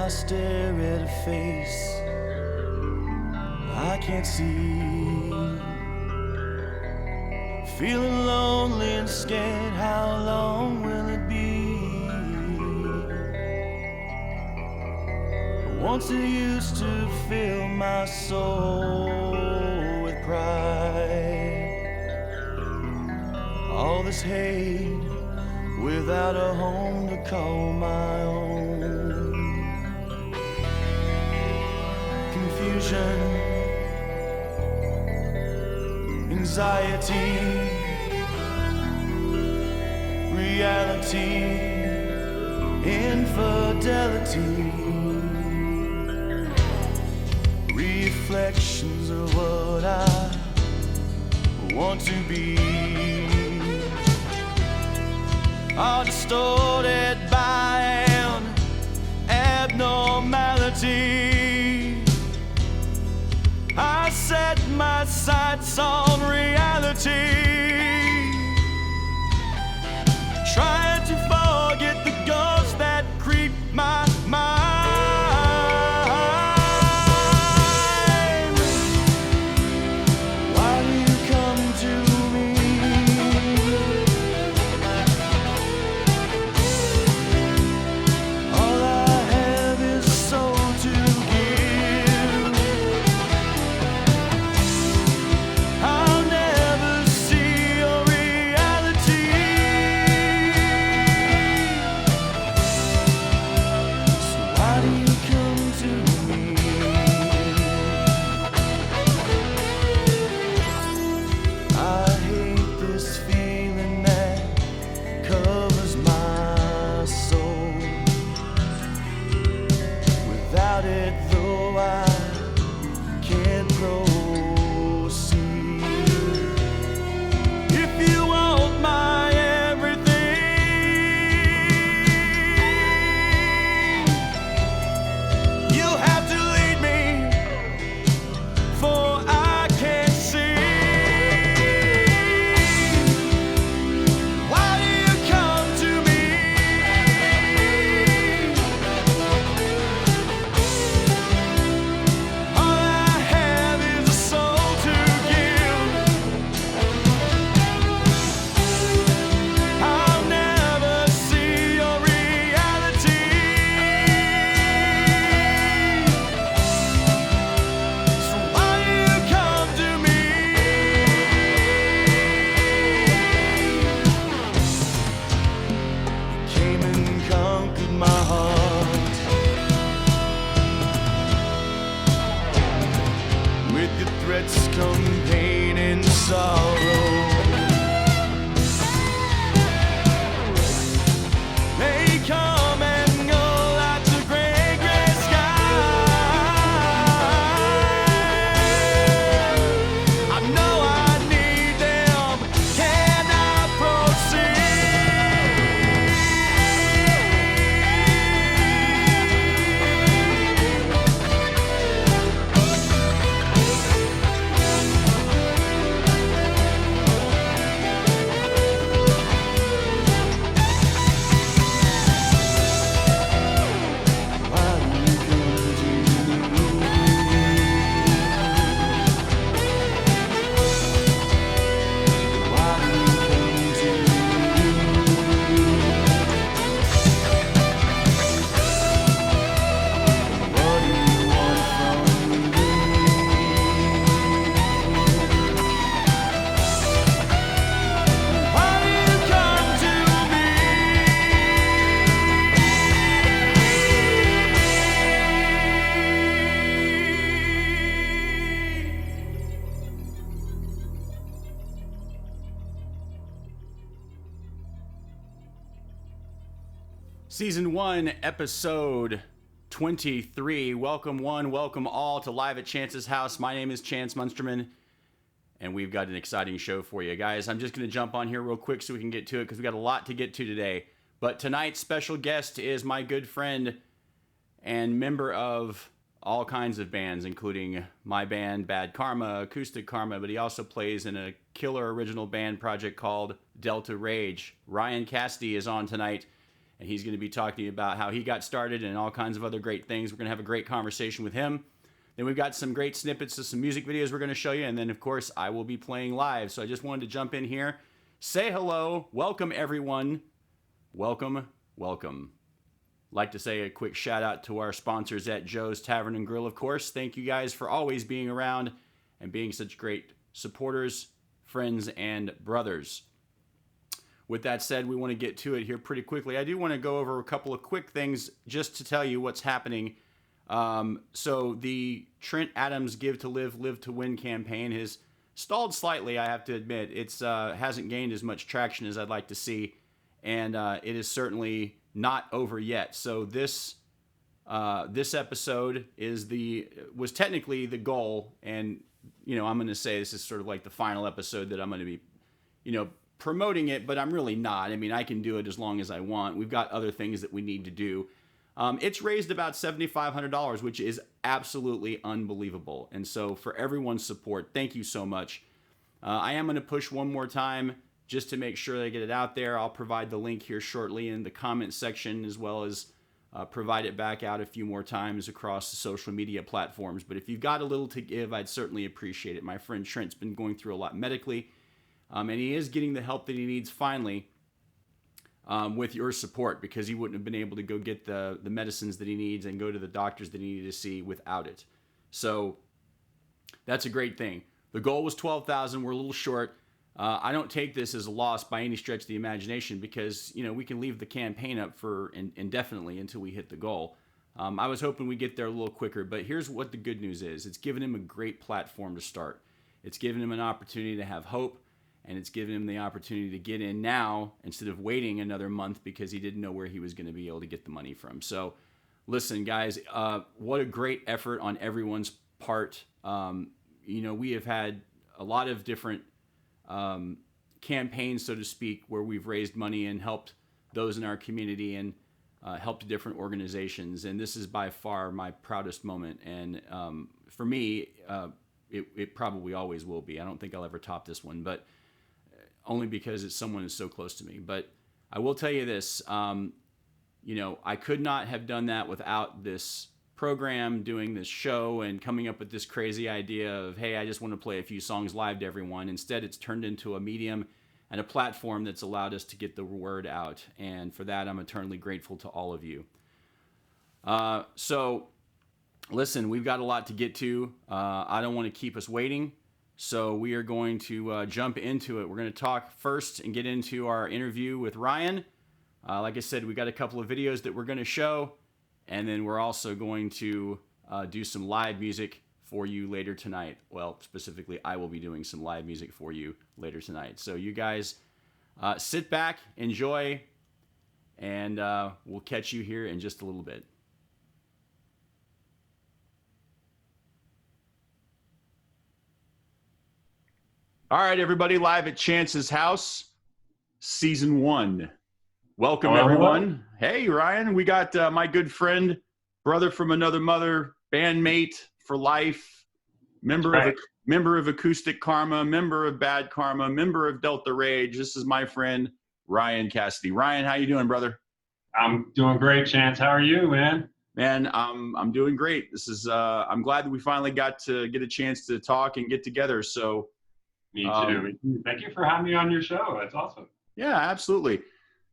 I stare at a face I can't see. Feeling lonely and scared, how long will it be? Once it used to fill my soul with pride. All this hate without a home to call my own. Confusion, anxiety, reality, infidelity, reflections of what I want to be, are distorted by an abnormality. I set my sights on reality, trying to forget the ghosts that creep my mind. Why do you come to me? All I have is a soul to give. I'll never see your reality. So why do you come to me? I hate this feeling that covers my soul. Without it, though, I can't proceed. If you want my everything, you'll have to lead me, for I can't see. Why do you come to me? All I have is a soul to give. I'll never see your reality. So why do you come to me? Came and conquered my heart with your threats come pain and sorrow. They come and go like the gray, gray sky. I know I need them. Can I Why do you come to me? Why do you come to me? What do you want from me? Why do you come to me? Season 1, Episode 23. Welcome one, welcome all to Live at Chance's house. My name is Chance Munsterman, and we've got an exciting show for you. Guys, I'm just going to jump on here real quick so we can get to it because we've got a lot to get to today. But tonight's special guest is my good friend and member of all kinds of bands, including my band, Bad Karma, Acoustic Karma, but he also plays in a killer original band project called Delta Rage. Ryan Cassidy is on tonight. and he's going to be talking about how he got started and all kinds of other great things. We're going to have a great conversation with him. Then we've got some great snippets of some music videos we're going to show you, and then, of course, I will be playing live. So I just wanted to jump in here, say hello, welcome, everyone. Welcome, welcome. Like to say a quick shout out to our sponsors at Joe's Tavern and Grill, of course. Thank you guys for always being around and being such great supporters, friends, and brothers. With that said, we want to get to it here pretty quickly. I do want to go over a couple of quick things just to tell you what's happening. So the Trent Adams Give to Live, Live to Win campaign has stalled slightly, I have to admit. It's hasn't gained as much traction as I'd like to see, and it is certainly not over yet. So this episode was technically the goal, and I'm going to say this is sort of like the final episode that I'm going to be promoting it, but I'm really not. I mean, I can do it as long as I want. We've got other things that we need to do. It's raised about $7,500, which is absolutely unbelievable. And so for everyone's support, thank you so much. I am going to push one more time just to make sure that I get it out there. I'll provide the link here shortly in the comment section, as well as provide it back out a few more times across the social media platforms. But if you've got a little to give, I'd certainly appreciate it. My friend Trent's been going through a lot medically, and he is getting the help that he needs finally. With your support, because he wouldn't have been able to go get the medicines that he needs and go to the doctors that he needed to see without it. So that's a great thing. The goal was 12,000. We're a little short. I don't take this as a loss by any stretch of the imagination, because we can leave the campaign up for indefinitely until we hit the goal. I was hoping we'd get there a little quicker, but here's what the good news is. It's given him a great platform to start. It's given him an opportunity to have hope. And it's given him the opportunity to get in now instead of waiting another month because he didn't know where he was going to be able to get the money from. So listen, guys, what a great effort on everyone's part. We have had a lot of different campaigns, so to speak, where we've raised money and helped those in our community and helped different organizations. And this is by far my proudest moment. And for me, it probably always will be. I don't think I'll ever top this one, but only because it's someone who's so close to me. But I will tell you this, I could not have done that without this program, doing this show, and coming up with this crazy idea of, hey, I just want to play a few songs live to everyone. Instead, it's turned into a medium and a platform that's allowed us to get the word out. And for that, I'm eternally grateful to all of you. So listen, we've got a lot to get to. I don't want to keep us waiting. So we are going to jump into it. We're going to talk first and get into our interview with Ryan. Like I said, we got a couple of videos that we're going to show, and then we're also going to do some live music for you later tonight. Well, specifically, I will be doing some live music for you later tonight. So you guys sit back, enjoy, and we'll catch you here in just a little bit. All right, everybody, live at Chance's house, season 1. Welcome, hello, everyone. Hello. Hey, Ryan, we got my good friend, brother from another mother, bandmate for life, member of Acoustic Karma, member of Bad Karma, member of Delta Rage. This is my friend, Ryan Cassidy. Ryan, how you doing, brother? I'm doing great, Chance. How are you, man? Man, I'm doing great. This is I'm glad that we finally got to get a chance to talk and get together. So. Me too. Thank you for having me on your show. That's awesome. Yeah, absolutely.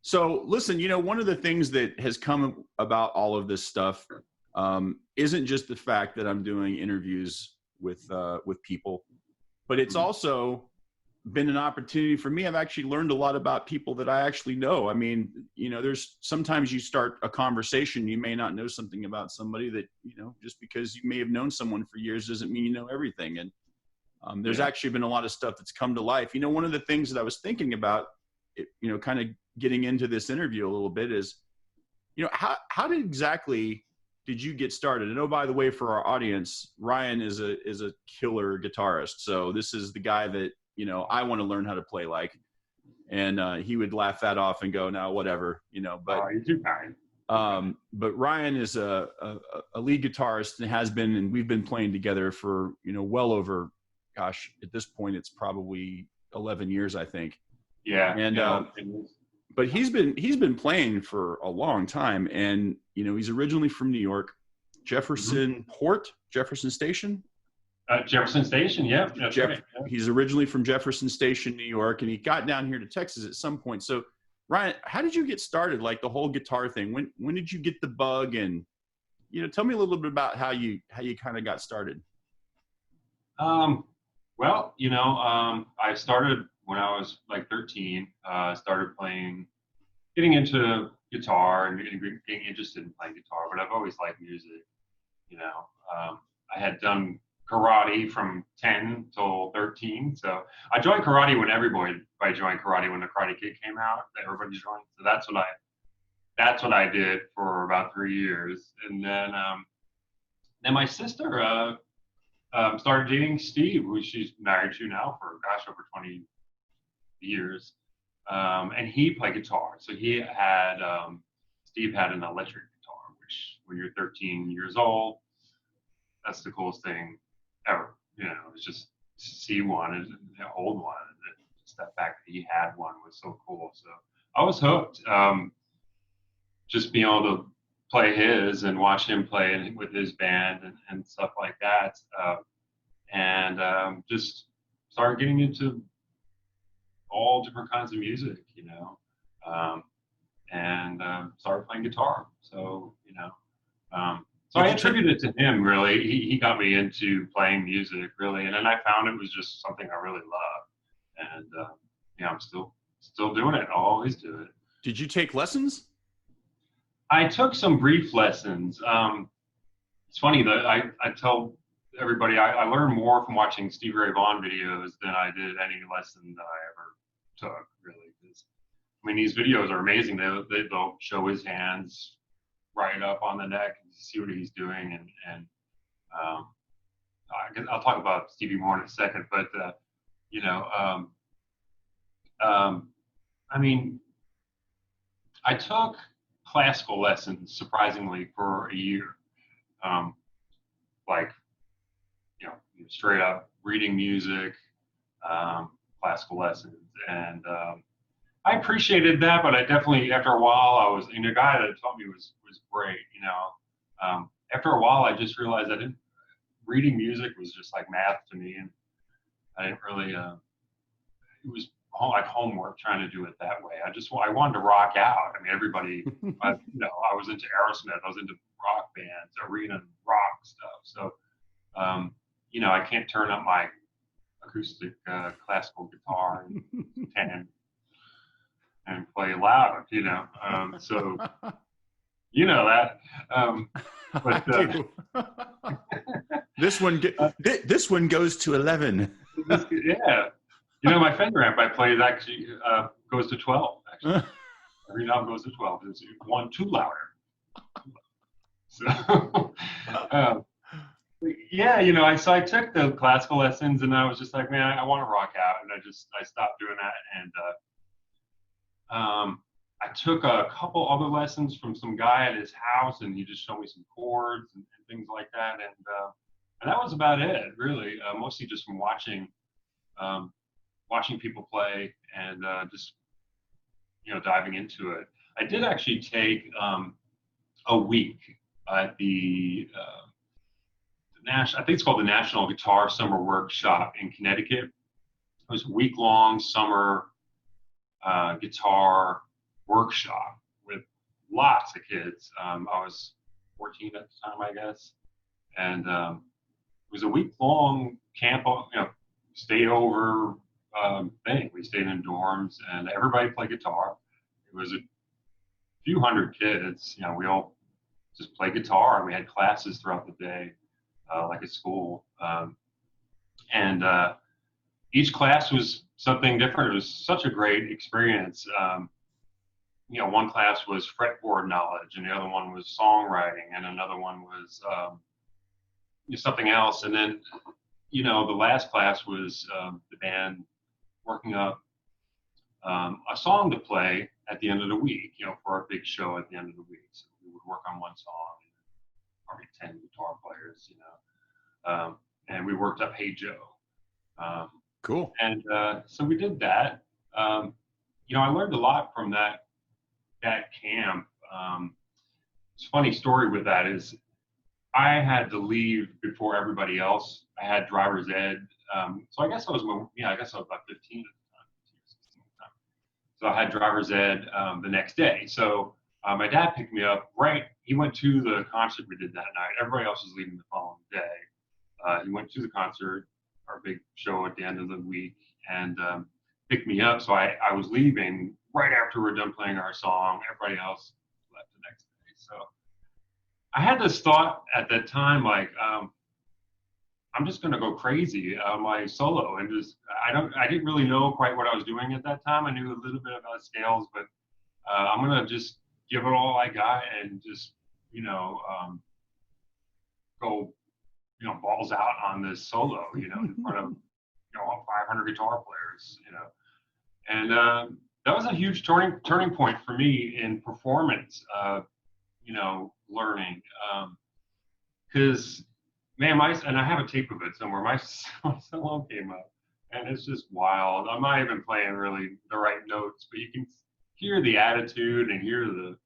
So listen, one of the things that has come about all of this stuff isn't just the fact that I'm doing interviews with people, but it's also been an opportunity for me. I've actually learned a lot about people that I actually know. I mean, there's sometimes you start a conversation, you may not know something about somebody that, just because you may have known someone for years doesn't mean you know everything. And there's actually been a lot of stuff that's come to life. One of the things that I was thinking about, kind of getting into this interview a little bit is, how exactly did you get started? And oh, by the way, for our audience, Ryan is a killer guitarist. So this is the guy that, I want to learn how to play like, and he would laugh that off and go, no, whatever, but, you're too kind. But Ryan is a lead guitarist and has been, and we've been playing together for, well over, gosh, at this point, it's probably 11 years, I think. Yeah. And but he's been playing for a long time, and he's originally from New York, Jefferson Station. Jefferson Station, yeah, that's right. Yeah. He's originally from Jefferson Station, New York, and he got down here to Texas at some point. So, Ryan, how did you get started? Like the whole guitar thing. When did you get the bug? And tell me a little bit about how you kind of got started. Well, I started when I was like 13. Started getting into guitar and getting interested in playing guitar. But I've always liked music. I had done karate from 10 till 13. So I joined karate when everybody joined karate when the Karate Kid came out. Everybody joined. So that's what I did for about 3 years. And then my sister started dating Steve, who she's married to now for over 20 years. And he played guitar. So Steve had an electric guitar, which when you're 13 years old, that's the coolest thing ever. It's just to see one and hold one. And just that fact that he had one was so cool. So I was hooked. Just being able to play his and watch him play with his band and stuff like that. And just started getting into all different kinds of music, and started playing guitar. So, so I attribute it to him, really. He got me into playing music, really. And then I found it was just something I really loved. And, I'm still doing it. I'll always do it. Did you take lessons? I took some brief lessons. It's funny that I tell everybody I learned more from watching Stevie Ray Vaughan videos than I did any lesson that I ever took, really. Because these videos are amazing. They'll show his hands right up on the neck and see what he's doing, and I'll talk about Stevie more in a second. But I took classical lessons surprisingly for a year, straight up reading music, classical lessons, and I appreciated that. But I definitely, after a while, the guy that taught me was great. After a while, I just realized reading music was just like math to me, and I didn't really. It was like homework trying to do it that way. I wanted to rock out. Everybody, I was into Aerosmith. I was into rock bands, arena rock stuff. So, I can't turn up my acoustic classical guitar and play loud, so that. But this one goes to 11. Yeah. My Fender amp I played actually goes to 12. Actually, every knob goes to 12. It's one too louder. So, so I took the classical lessons, and I was just like, man, I want to rock out, and I stopped doing that, and I took a couple other lessons from some guy at his house, and he just showed me some chords and things like that, and that was about it, really. Mostly just from watching people play and just diving into it. I did actually take a week at the I think it's called the National Guitar Summer Workshop in Connecticut. It was a week-long summer guitar workshop with lots of kids. I was 14 at the time, I guess, and it was a week-long camp. Stay over thing. We stayed in dorms, and everybody played guitar. It was a few hundred kids. We all just played guitar, and we had classes throughout the day, like at school. And each class was something different. It was such a great experience. One class was fretboard knowledge, and the other one was songwriting, and another one was something else. And then, the last class was the band working up a song to play at the end of the week, for our big show at the end of the week. So we would work on one song, probably 10 guitar players, and we worked up Hey Joe. Cool. And so we did that. I learned a lot from that camp. It's a funny story with that is I had to leave before everybody else. I had driver's ed. So I guess I was about 15 at the time. 16 at the time. So I had driver's ed the next day. So my dad picked me up right. He went to the concert we did that night. Everybody else was leaving the following day. He went to the concert, our big show at the end of the week, and picked me up. So I was leaving right after we're done playing our song. Everybody else left the next day. So I had this thought at that time, like, I'm just going to go crazy on my solo, and I didn't really know quite what I was doing at that time. I knew a little bit about scales, but I'm going to just give it all I got and just, go, balls out on this solo, in front of, 500 guitar players, and that was a huge turning point for me in performance, learning, because man, and I have a tape of it somewhere. My solo came up, and it's just wild. I'm not even playing really the right notes, but you can hear the attitude and hear the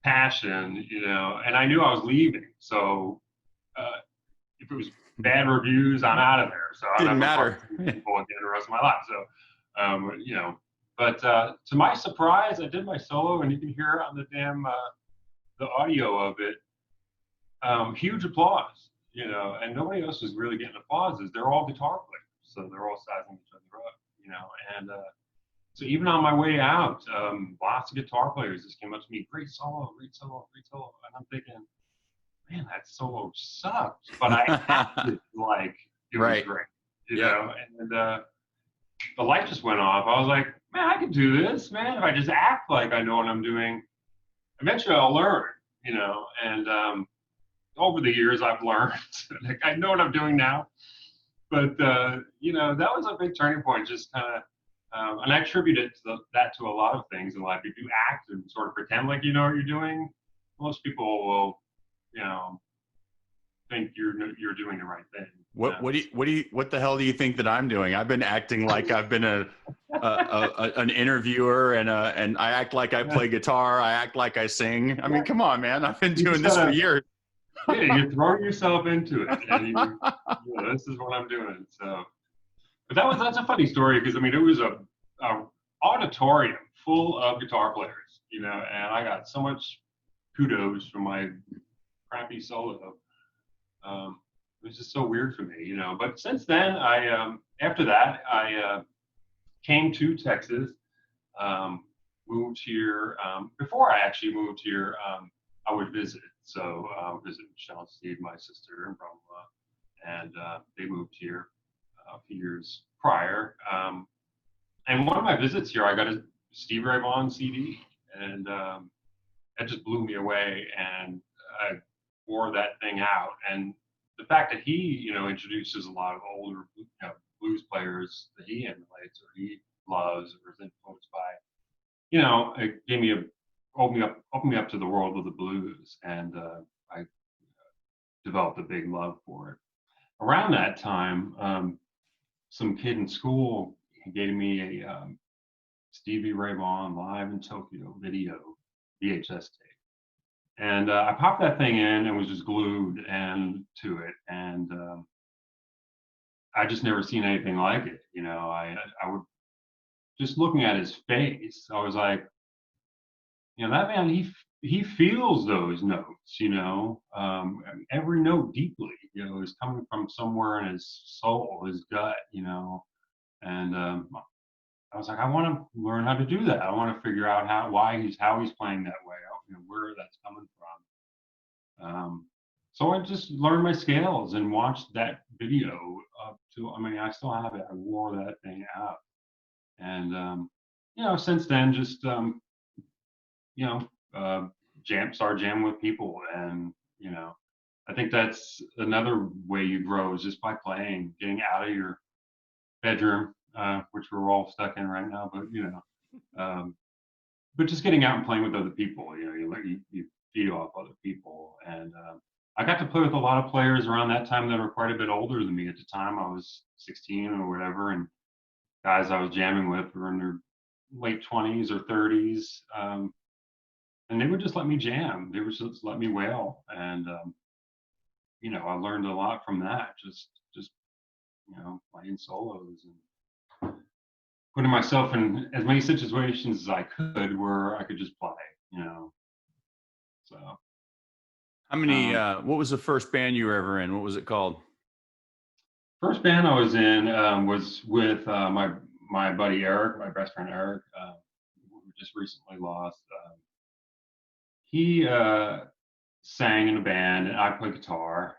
passion, And I knew I was leaving, so if it was bad reviews, I'm out of there. So I didn't matter. People at the end of the rest of my life. So, But to my surprise, I did my solo, and you can hear it on the damn the audio of it. Huge applause, and nobody else was really getting applauses. They're all guitar players, so they're all sizing each other up, and so even on my way out, lots of guitar players just came up to me, great solo, great solo, great solo, and I'm thinking, man, that solo sucked, but I acted like it was great, and the light just went off. I was like, man, I can do this, man. If I just act like I know what I'm doing, eventually I'll learn, and over the years I've learned, like I know what I'm doing now, but that was a big turning point, just kind of, and I attribute it to that to a lot of things in life. If you act and sort of pretend like you know what you're doing, most people will, think you're doing the right thing. What the hell do you think that I'm doing? I've been acting like I've been an interviewer, and I act like I play guitar. I act like I sing. I mean, come on, man. I've been doing this for years. Yeah, you're throwing yourself into it, and this is what I'm doing. So, but that's a funny story, because I mean, it was a auditorium full of guitar players, and I got so much kudos for my crappy solo. It was just so weird for me, But since then, after that, I came to Texas, moved here. Before I actually moved here, I would visit. So I would visit Chance, my sister, in Bromwell, and they moved here a few years prior. And one of my visits here, I got a Stevie Ray Vaughan CD, and that just blew me away. And I wore that thing out. And the fact that he, introduces a lot of older, blues players that he emulates or he loves or is influenced by, it gave me opened me up to the world of the blues, and I developed a big love for it. Around that time, some kid in school gave me a Stevie Ray Vaughan Live in Tokyo video VHS tape. And I popped that thing in and was just glued to it. And I just never seen anything like it. I would, just looking at his face, I was like, that man, he feels those notes, every note deeply, is coming from somewhere in his soul, his gut, and I was like, I want to learn how to do that. I want to figure out how he's playing that way, where that's coming from. So I just learned my scales and watched that video I still have it. I wore that thing out, and since then, just start jamming with people, and I think that's another way you grow, is just by playing, getting out of your bedroom, which we're all stuck in right now, but just getting out and playing with other people. You feed off other people, and I got to play with a lot of players around that time that were quite a bit older than me. At the time, I was 16 or whatever, and guys I was jamming with were in their late 20s or 30s, and they would just let me jam. They would just let me wail, and I learned a lot from that. Just playing solos and putting myself in as many situations as I could where I could just play. So. How many? What was the first band you were ever in? What was it called? First band I was in was with my buddy Eric, my best friend Eric, who we just recently lost. He sang in a band, and I played guitar.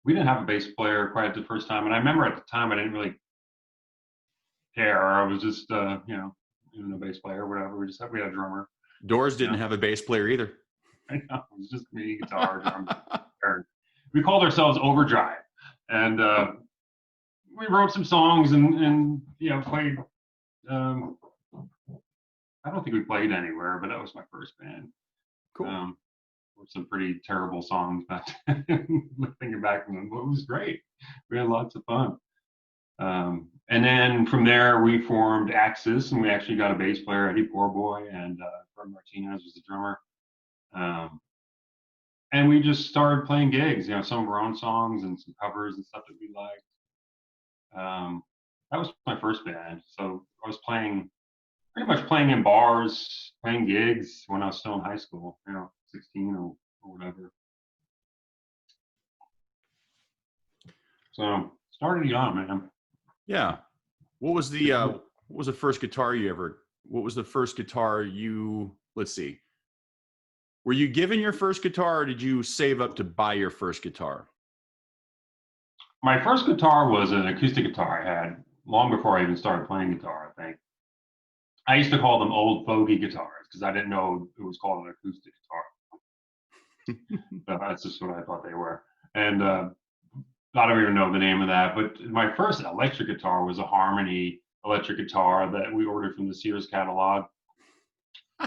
We didn't have a bass player quite at the first time, and I remember at the time I didn't really care. I was just even a bass player, or whatever. We had a drummer. Doors didn't have a bass player either. I know, it was just me, guitar, drums. We called ourselves Overdrive, and we wrote some songs and played. I don't think we played anywhere, but that was my first band. Cool. With some pretty terrible songs back then. Thinking back from them, but it was great. We had lots of fun. And then from there, we formed Axis, and we actually got a bass player, Eddie Poorboy, and Fred Martinez was the drummer. And we just started playing gigs, some of our own songs and some covers and stuff that we liked. That was my first band. So I was pretty much playing in bars, playing gigs when I was still in high school, 16 or whatever. So started young, man. Yeah. What was the first guitar let's see. Were you given your first guitar, or did you save up to buy your first guitar? My first guitar was an acoustic guitar I had long before I even started playing guitar, I think. I used to call them old fogey guitars because I didn't know it was called an acoustic guitar. So that's just what I thought they were. And I don't even know the name of that. But my first electric guitar was a Harmony electric guitar that we ordered from the Sears catalog.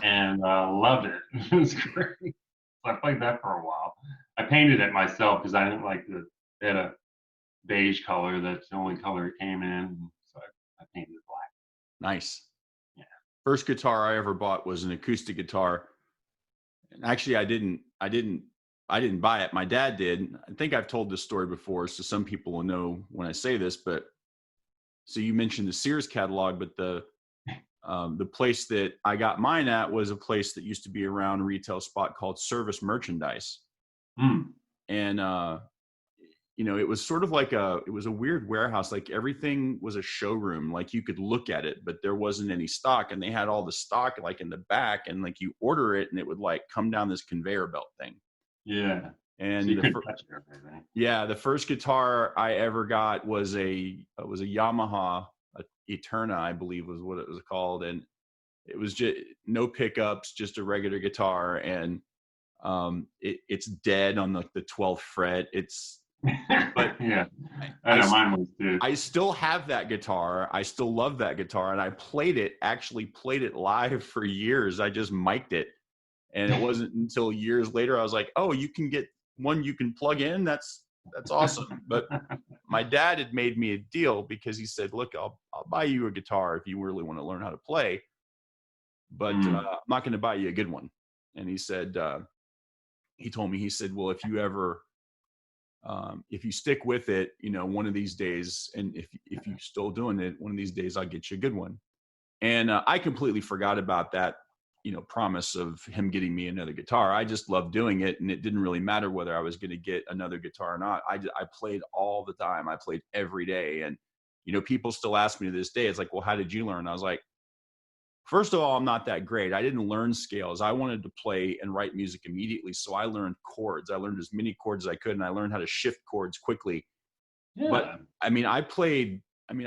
And loved it. It was great. So I played that for a while. I painted it myself because I didn't like it had a beige color. That's the only color it came in. So I painted it black. Nice. Yeah. First guitar I ever bought was an acoustic guitar. And actually, I didn't buy it. My dad did. I think I've told this story before, so some people will know when I say this. But so you mentioned the Sears catalog, but the place that I got mine at was a place that used to be around a retail spot called Service Merchandise. And, it was sort of like it was a weird warehouse. Like everything was a showroom. Like you could look at it, but there wasn't any stock, and they had all the stock like in the back, and like you order it and it would like come down this conveyor belt thing. Yeah. And so the first guitar I ever got was a Yamaha Eterna, I believe was what it was called, and it was just no pickups, just a regular guitar, and it's dead on the 12th fret. But yeah, I know mine was too. I still have that guitar. I still love that guitar, and I played it live for years. I just mic'd it, and it wasn't until years later I was like, oh, you can get one you can plug in. That's awesome. But my dad had made me a deal because he said, look, I'll buy you a guitar if you really want to learn how to play, but I'm not going to buy you a good one. And he said, he told me, he said, well, if you ever, if you stick with it, one of these days, and if you're still doing it, one of these days I'll get you a good one. And I completely forgot about that, promise of him getting me another guitar. I just loved doing it, and it didn't really matter whether I was going to get another guitar or not. I played all the time. I played every day. And, people still ask me to this day, it's like, well, how did you learn? I was like, first of all, I'm not that great. I didn't learn scales. I wanted to play and write music immediately. So I learned chords. I learned as many chords as I could, and I learned how to shift chords quickly. Yeah. But I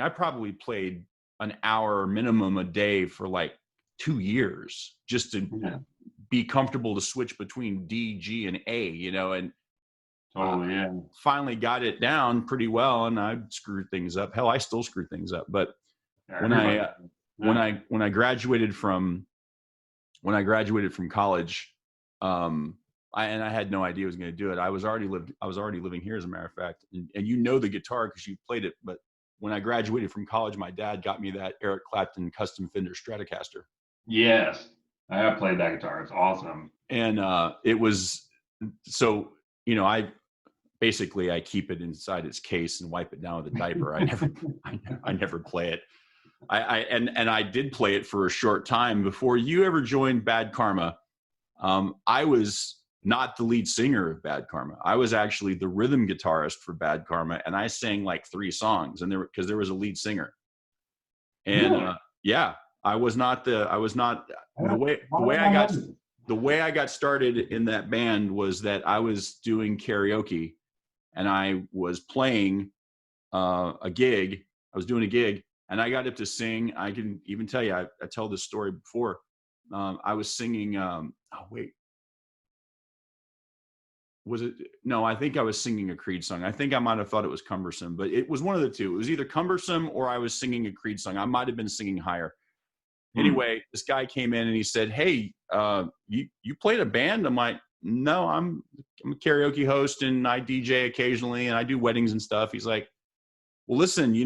probably played an hour minimum a day for like 2 years just to be comfortable to switch between D, G, and A, and finally got it down pretty well, and I screwed things up. Hell, I still screw things up. But when I graduated from college, I had no idea I was going to do it. I was already living here, as a matter of fact, and the guitar because you played it, but when I graduated from college, my dad got me that Eric Clapton custom Fender Stratocaster. Yes, I have played that guitar. It's awesome. And it was, so, you know, I keep it inside its case and wipe it down with a diaper. I never play it. And I did play it for a short time before you ever joined Bad Karma. I was not the lead singer of Bad Karma. I was actually the rhythm guitarist for Bad Karma, and I sang like 3 songs, and because there was a lead singer. And yeah, the way I got started in that band was that I was doing karaoke, and I was playing a gig. I was doing a gig, and I got up to sing. I can even tell you, I tell this story before. I was singing. I think I was singing a Creed song. I think I might have thought it was Cumbersome, but it was one of the two. It was either Cumbersome or I was singing a Creed song. I might have been singing Higher. Anyway, this guy came in and he said, "Hey, you played a band?" I'm like, "No, I'm a karaoke host and I DJ occasionally and I do weddings and stuff." He's like, "Well, listen,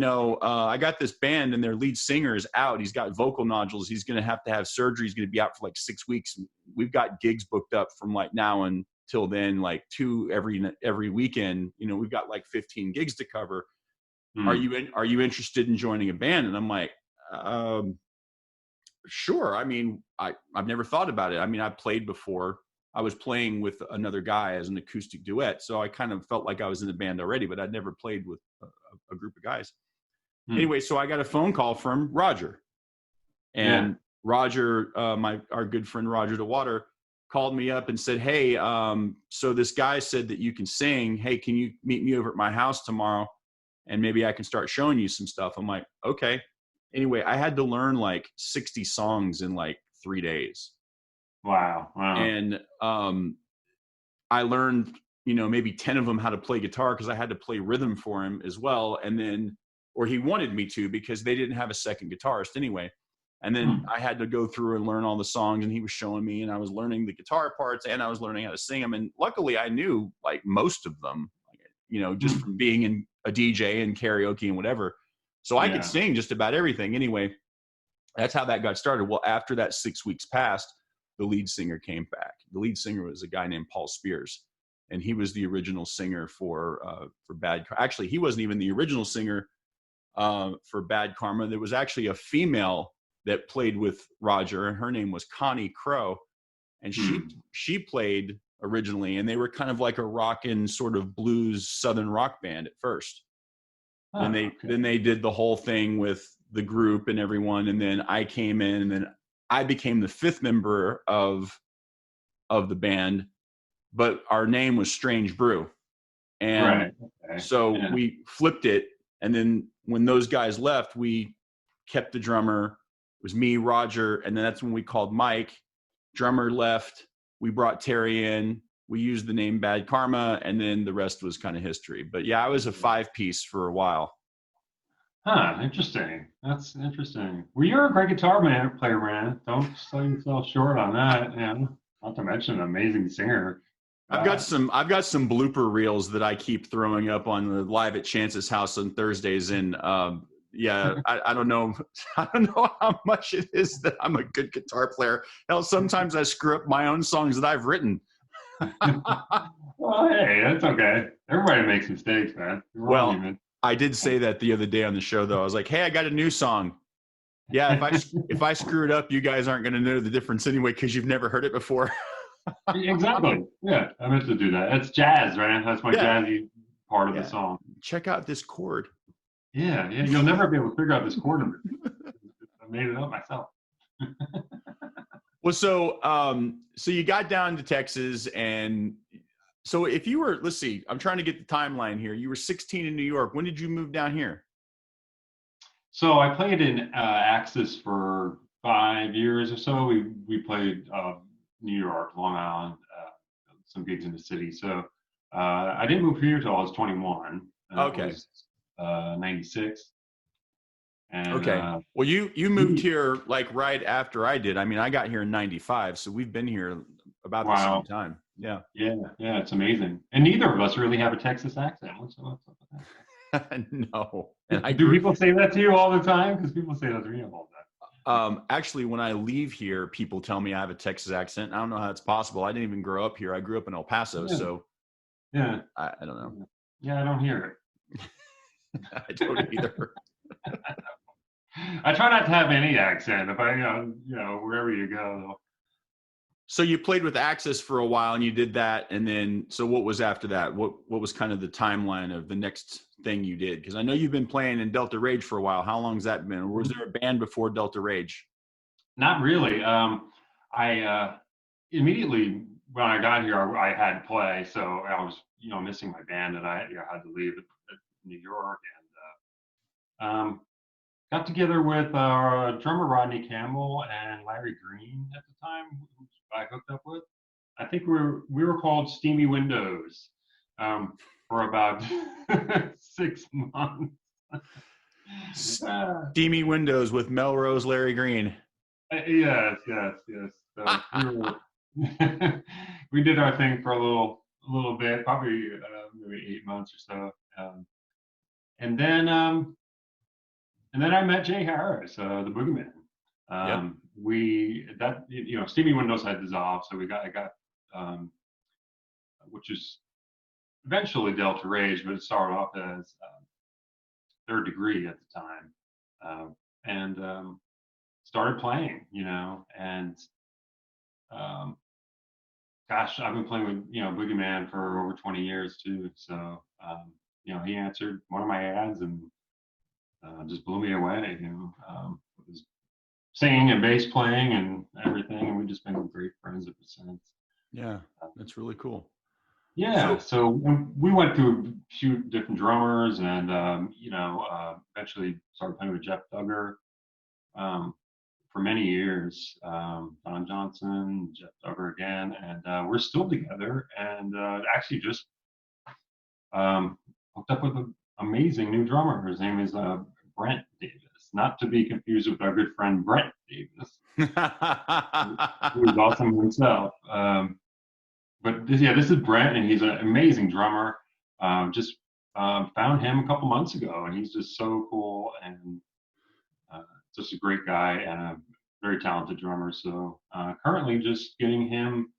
I got this band and their lead singer is out. He's got vocal nodules. He's going to have surgery. He's going to be out for like 6 weeks. We've got gigs booked up from like now until then, like 2 every weekend. We've got like 15 gigs to cover. Are you interested in joining a band?" And I'm like, "Sure." I mean, I've never thought about it. I mean, I played before. I was playing with another guy as an acoustic duet, so I kind of felt like I was in the band already, but I'd never played with a group of guys. Anyway, so I got a phone call from Roger, and Roger, our good friend Roger DeWater, called me up and said, "Hey, so this guy said that you can sing. Hey, can you meet me over at my house tomorrow, and maybe I can start showing you some stuff?" I'm like, "Okay." Anyway, I had to learn like 60 songs in like 3 days. Wow. And I learned, maybe 10 of them how to play guitar because I had to play rhythm for him as well. And then, or he wanted me to because they didn't have a second guitarist anyway. And then I had to go through and learn all the songs, and he was showing me, and I was learning the guitar parts and I was learning how to sing them. And luckily I knew like most of them, just from being in a DJ and karaoke and whatever. So I could sing just about everything. Anyway, that's how that got started. Well, after that 6 weeks passed, the lead singer came back. The lead singer was a guy named Paul Spears, and he was the original singer for Bad Karma. Actually, he wasn't even the original singer for Bad Karma. There was actually a female that played with Roger, and her name was Connie Crow, and she played originally, and they were kind of like a rockin' sort of blues southern rock band at first. And then they did the whole thing with the group and everyone, and then I came in, and then I became the 5th member of the band, but our name was Strange Brew. And we flipped it. And then when those guys left, we kept the drummer. It was me, Roger, and then that's when we called Mike. Drummer left. We brought Terry in. We used the name Bad Karma, and then the rest was kind of history. But yeah, I was a 5-piece for a while. Interesting. That's interesting. Well, you're a great guitar player, man. Don't sell yourself short on that. Not to mention an amazing singer. I've got some blooper reels that I keep throwing up on the Live at Chance's house on Thursdays, and I don't know how much it is that I'm a good guitar player. Hell, sometimes I screw up my own songs that I've written. Well, hey, that's okay. Everybody makes mistakes, man. I did say that the other day on the show, though. I was like, "Hey, I got a new song." Yeah, if I screw it up, you guys aren't going to know the difference anyway because you've never heard it before. Exactly. Yeah, I meant to do that. It's jazz, right? That's my jazzy part of the song. Check out this chord. Yeah. You'll never be able to figure out this chord number. I made it up myself. Well, so you got down to Texas, and so if you were, let's see, I'm trying to get the timeline here. You were 16 in New York. When did you move down here? So I played in Axis for 5 years or so. We played New York, Long Island, some gigs in the city. So I didn't move here until I was 21. Okay. It was 96. And, okay. Well, you moved here like right after I did. I mean, I got here in 95, so we've been here about the same time. Yeah. Yeah, it's amazing. And neither of us really have a Texas accent. What's up with that? No. And I Do grew, people say that to you all the time? Because people say that to me all the time. actually, when I leave here, people tell me I have a Texas accent. I don't know how it's possible. I didn't even grow up here. I grew up in El Paso, Yeah. so Yeah. I don't know. Yeah, I don't hear I don't either. it. I try not to have any accent. If I, wherever you go. So you played with Axis for a while, and you did that, and then so what was after that? What was kind of the timeline of the next thing you did? Because I know you've been playing in Delta Rage for a while. How long has that been? Or was there a band before Delta Rage? Not really. I immediately when I got here, I had to play, so I was, missing my band, and I had to leave at New York, and got together with drummer Rodney Campbell and Larry Green at the time, who I hooked up with. I think we were called Steamy Windows for about 6 months. Steamy Windows with Melrose Larry Green. Yes. So we did our thing for a little bit, probably maybe 8 months or so, and then I met Jay Harris, the Boogeyman. Yep. Steamy Windows had dissolved, so I got which is eventually Delta Rage, but it started off as Third Degree at the time, and started playing, and gosh, I've been playing with Boogeyman for over 20 years too. So he answered one of my ads and just blew me away, with his singing and bass playing and everything, and we've just been great friends ever since. Yeah, that's really cool. Yeah, so we went through a few different drummers, and eventually started playing with Jeff Duggar for many years. Don Johnson, Jeff Duggar again, and we're still together. And actually just hooked up with an amazing new drummer. His name is Brent Davis, not to be confused with our good friend Brent Davis, who is awesome himself. But this is Brent, and he's an amazing drummer. Just found him a couple months ago, and he's just so cool and just a great guy and a very talented drummer. So currently just getting him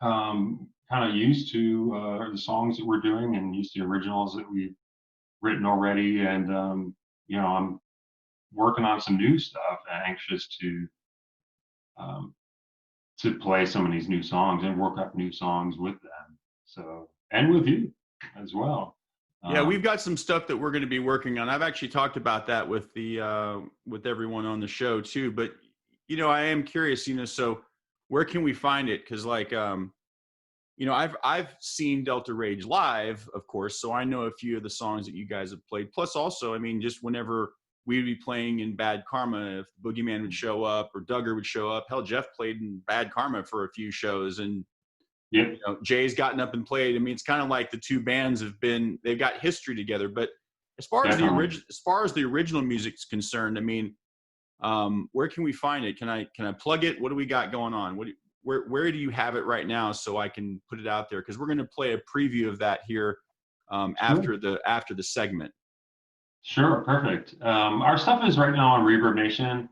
kind of used to the songs that we're doing and used to the originals that we've written already. And I'm working on some new stuff, anxious to play some of these new songs and work up new songs with them. So, and with you as well. Yeah, we've got some stuff that we're going to be working on. I've actually talked about that with with everyone on the show too. But I am curious. So where can we find it? Because I've seen Delta Rage live, of course, so I know a few of the songs that you guys have played. Plus, also, just whenever we'd be playing in Bad Karma, if Boogeyman would show up or Duggar would show up. Hell, Jeff played in Bad Karma for a few shows, and Jay's gotten up and played. It's kind of like the two bands they've got history together. But as far as the original music's concerned, where can we find it? Can I plug it? What do we got going on? Where do you have it right now so I can put it out there? Because we're going to play a preview of that here after the segment. Sure, perfect. Our stuff is right now on Reverb Nation,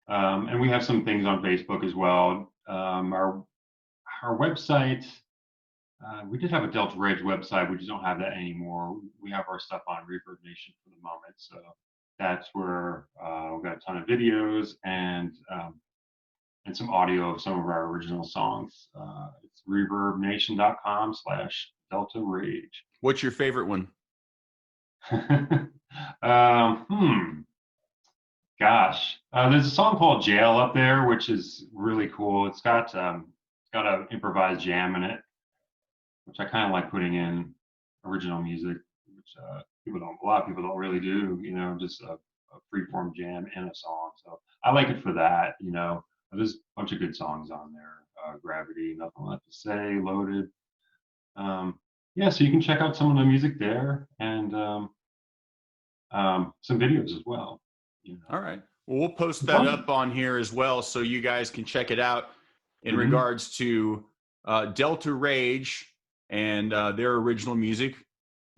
and we have some things on Facebook as well. Our website, we did have a Delta Rage website. We just don't have that anymore. We have our stuff on Reverb Nation for the moment, so that's where we've got a ton of videos and some audio of some of our original songs. It's reverbnation.com/Delta Rage. What's your favorite one? Gosh, there's a song called Jail up there, which is really cool. It's got an improvised jam in it, which I kind of like putting in original music, which a lot of people don't really do, just a free-form jam in a song. So I like it for that, There's a bunch of good songs on there. Gravity, Nothing Left to Say, Loaded. So you can check out some of the music there and some videos as well. All right. Well, we'll post that up on here as well, so you guys can check it out in regards to Delta Rage and their original music,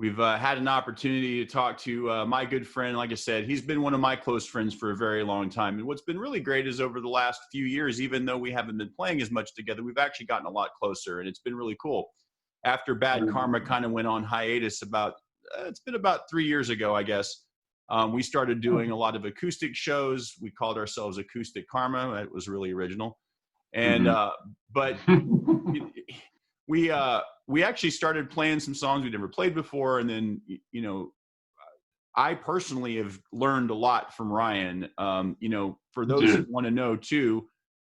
we've had an opportunity to talk to my good friend. Like I said, he's been one of my close friends for a very long time. And what's been really great is over the last few years, even though we haven't been playing as much together, we've actually gotten a lot closer, and it's been really cool. After Bad Karma kind of went on hiatus it's been about 3 years ago, I guess. We started doing a lot of acoustic shows. We called ourselves Acoustic Karma. That was really original. And but we actually started playing some songs we'd never played before, and then I personally have learned a lot from Ryan. For those who want to know too,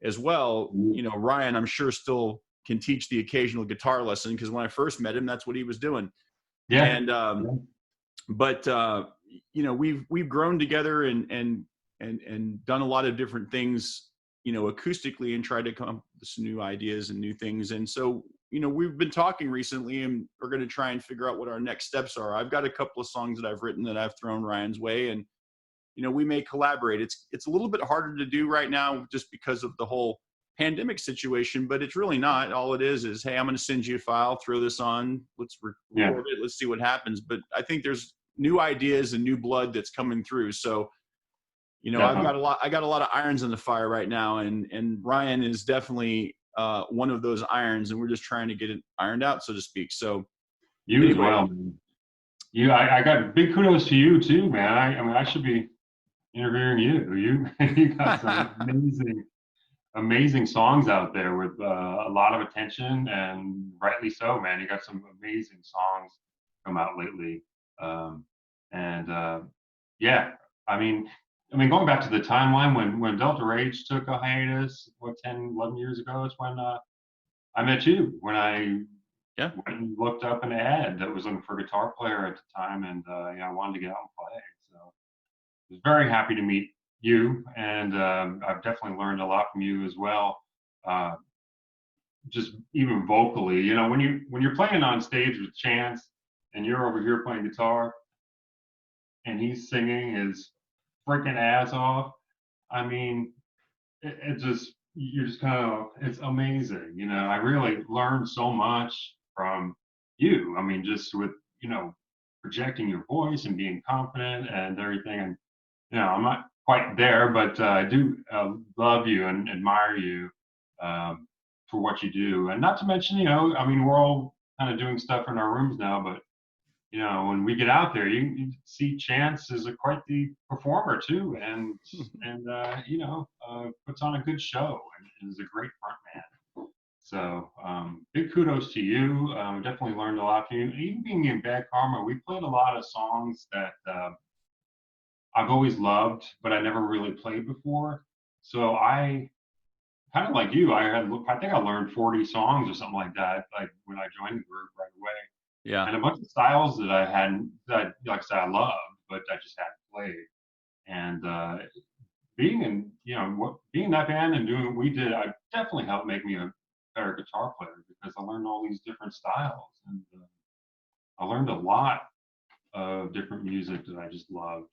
as well, Ryan, I'm sure still can teach the occasional guitar lesson, because when I first met him, that's what he was doing. Yeah. And but we've grown together and done a lot of different things, acoustically, and tried to come up with some new ideas and new things. And so, we've been talking recently, and we're going to try and figure out what our next steps are. I've got a couple of songs that I've written that I've thrown Ryan's way, and we may collaborate. It's a little bit harder to do right now just because of the whole pandemic situation, but it's really not. All it is, hey, I'm going to send you a file, throw this on, let's record it, let's see what happens. But I think there's new ideas and new blood that's coming through. So, I got a lot of irons in the fire right now, and Ryan is definitely one of those irons, and we're just trying to get it ironed out, so to speak. So anyway, as well, man. I got big kudos to you too, man. I mean, I should be interviewing you. You got some amazing songs out there with a lot of attention, and rightly so, man. You got some amazing songs come out lately. I mean, going back to the timeline when Delta Rage took a hiatus, 10, 11 years ago, it's when I met you, when I went and looked up an ad that was looking for a guitar player at the time, and I wanted to get out and play. So I was very happy to meet you, and I've definitely learned a lot from you as well. Just even vocally, when you're playing on stage with Chance, and you're over here playing guitar, and he's singing his freaking ass off. I mean, you're just kind of, it's amazing. I really learned so much from you. I mean, just with projecting your voice and being confident and everything. And I'm not quite there, but I do love you and admire you for what you do. And not to mention, I mean, we're all kind of doing stuff in our rooms now, but when we get out there, you see Chance is quite the performer too, and puts on a good show and is a great front man. So big kudos to you. Definitely learned a lot from you. Even being in Bad Karma, we played a lot of songs that I've always loved, but I never really played before. So I kind of like you. I think I learned 40 songs or something like that, like when I joined the group right away. Yeah. And a bunch of styles that I hadn't, like I said, I loved, but I just hadn't played. And being in that band and doing what we did, I definitely helped make me a better guitar player, because I learned all these different styles, and I learned a lot of different music that I just loved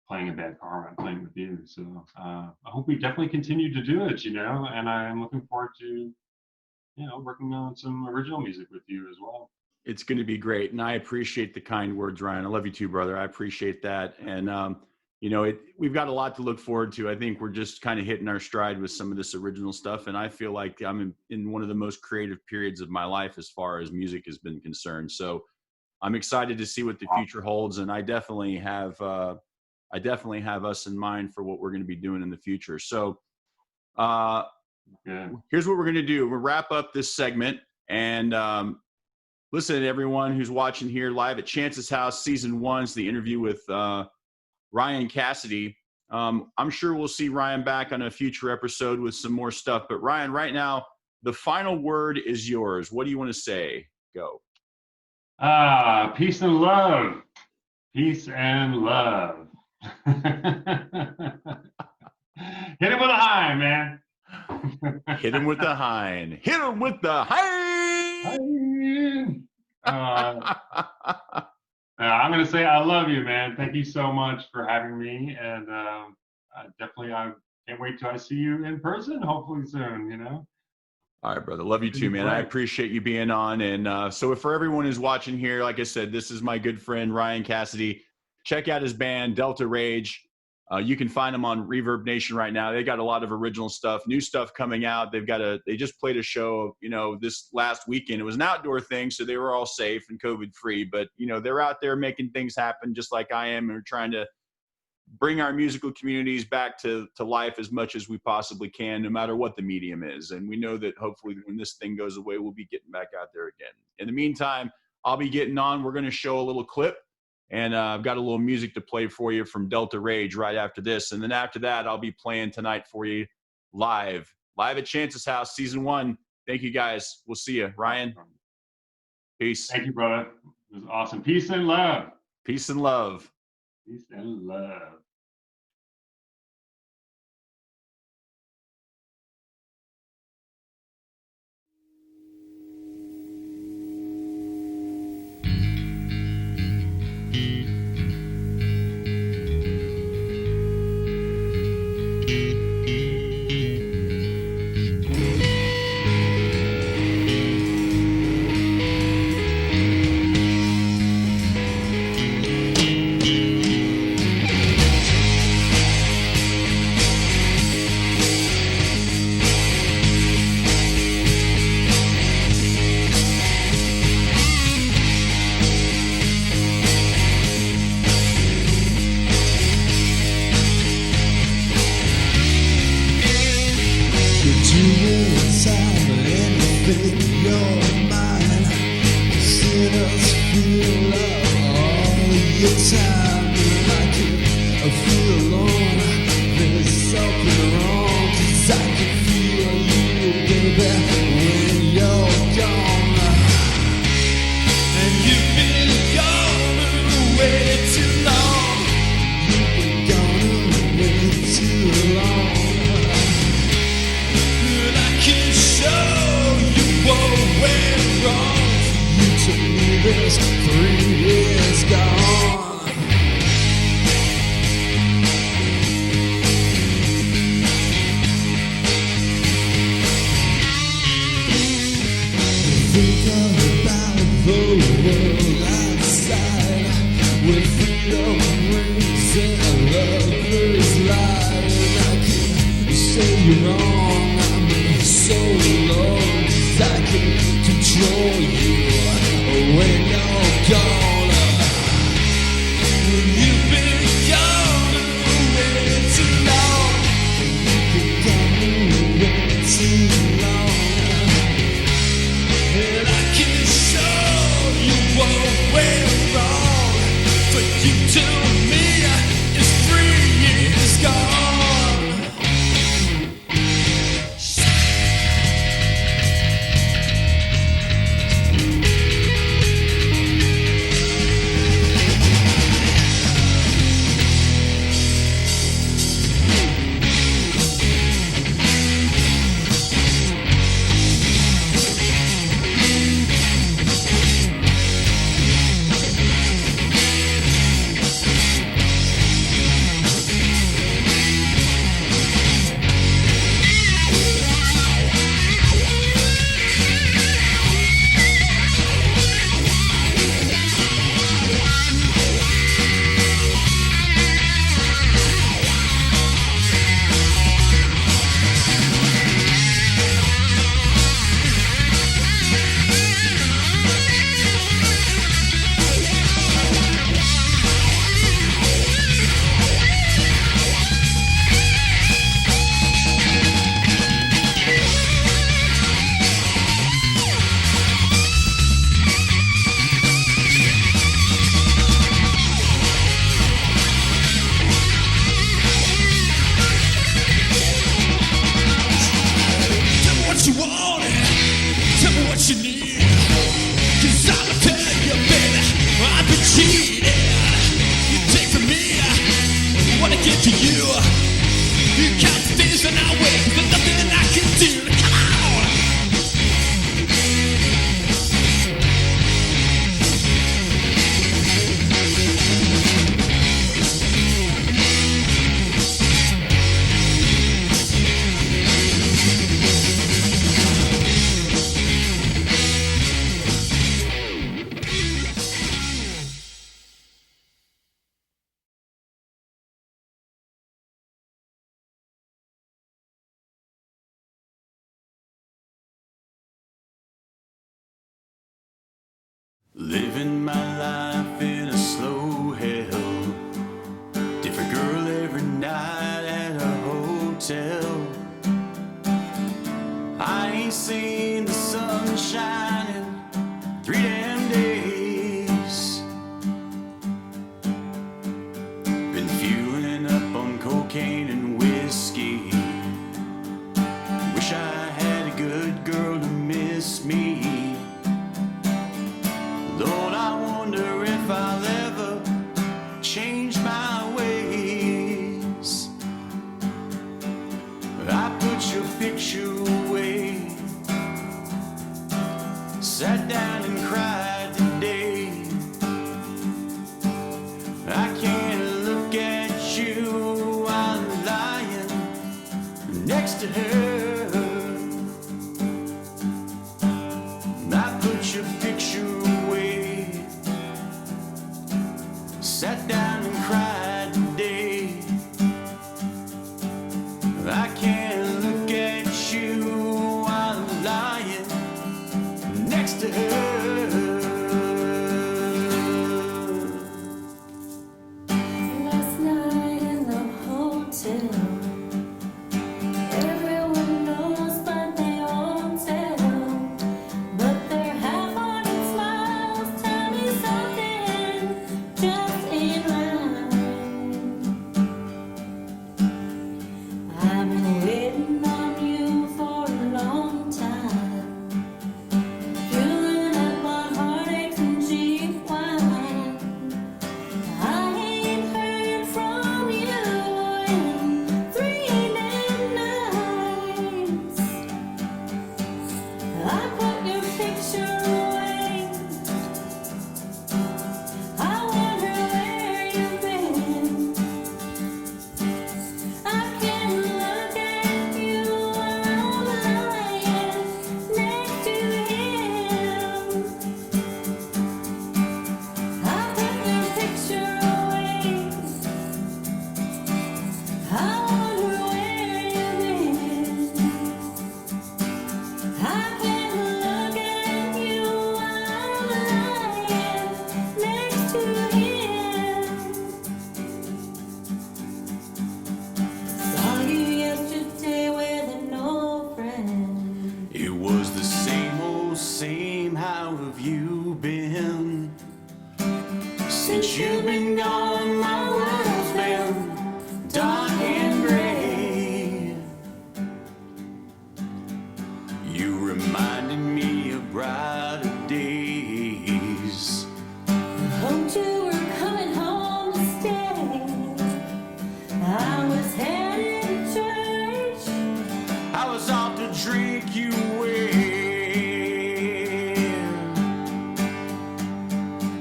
playing in Bad Karma and playing with you. So I hope we definitely continue to do it, and I'm looking forward to working on some original music with you as well. It's going to be great. And I appreciate the kind words, Ryan. I love you too, brother. I appreciate that. And, we've got a lot to look forward to. I think we're just kind of hitting our stride with some of this original stuff. And I feel like I'm in one of the most creative periods of my life as far as music has been concerned. So I'm excited to see what the future holds. And I definitely have us in mind for what we're going to be doing in the future. So, here's what we're going to do. We'll wrap up this segment, and listen, everyone who's watching here live at Chance's house, season 1 is the interview with Ryan Cassidy. I'm sure we'll see Ryan back on a future episode with some more stuff. But Ryan, right now, the final word is yours. What do you want to say? Go. Peace and love. Peace and love. Hit him with a high, man. Hit him with the hind. Hit him with the hind. I'm going to say I love you, man. Thank you so much for having me. And I can't wait till I see you in person, hopefully soon, All right, brother. Love you too, man. I appreciate you being on. And so for everyone who's watching here, like I said, this is my good friend, Ryan Cassidy. Check out his band, Delta Rage. You can find them on Reverb Nation right now. They got a lot of original stuff, new stuff coming out. They just played a show, this last weekend. It was an outdoor thing, so they were all safe and COVID free, but they're out there making things happen just like I am. And we're trying to bring our musical communities back to life as much as we possibly can, no matter what the medium is. And we know that hopefully when this thing goes away, we'll be getting back out there again. In the meantime, I'll be getting on. We're going to show a little clip, and I've got a little music to play for you from Delta Rage right after this. And then after that, I'll be playing tonight for you live at Chance's house, season 1. Thank you guys. We'll see you. Ryan, peace. Thank you, brother. It was awesome. Peace and love. Peace and love. Peace and love. Living my life in a slow hell. Different girl every night at a hotel. I ain't seen the sun shining 3 damn days. Been fueling up on cocaine and whiskey. Wish I had a good girl to miss me. Lord, I wonder if I'll ever change my ways. I put your picture away, sat down and cried today. I can't look at you, I'm lying next to her. I put your picture away, sat down and cried today. I can't look at you, I'm lying next to her. Last night in the hotel, everyone knows but they all tell. But their half-hearted smiles tell me something just ain't right. I've been waiting on you for a long time, fueling up on heartaches and cheap wine. I ain't heard from you in 3 damn nights. I put your picture away. I wonder where you've been. I can't look at you, I'm lying next to him. I put your picture away. I wonder where you've been. I can't look at you, I'm lying next to him. Saw you yesterday with an old friend. It was the same old same, how have you been? Since you've been gone, my world's been dark and gray. You reminded me of brighter days. Hoped you were coming home to stay. I was headed to church. I was off to drink you away.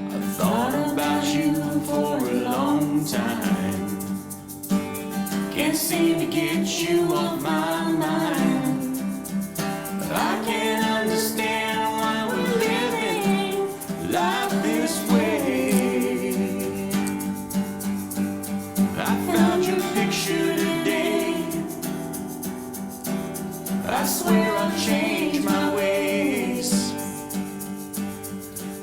I thought about you for a long time. Can't seem to get you off my mind. I can't understand why we're living life this way. I found your picture today. I swear I'll change my ways.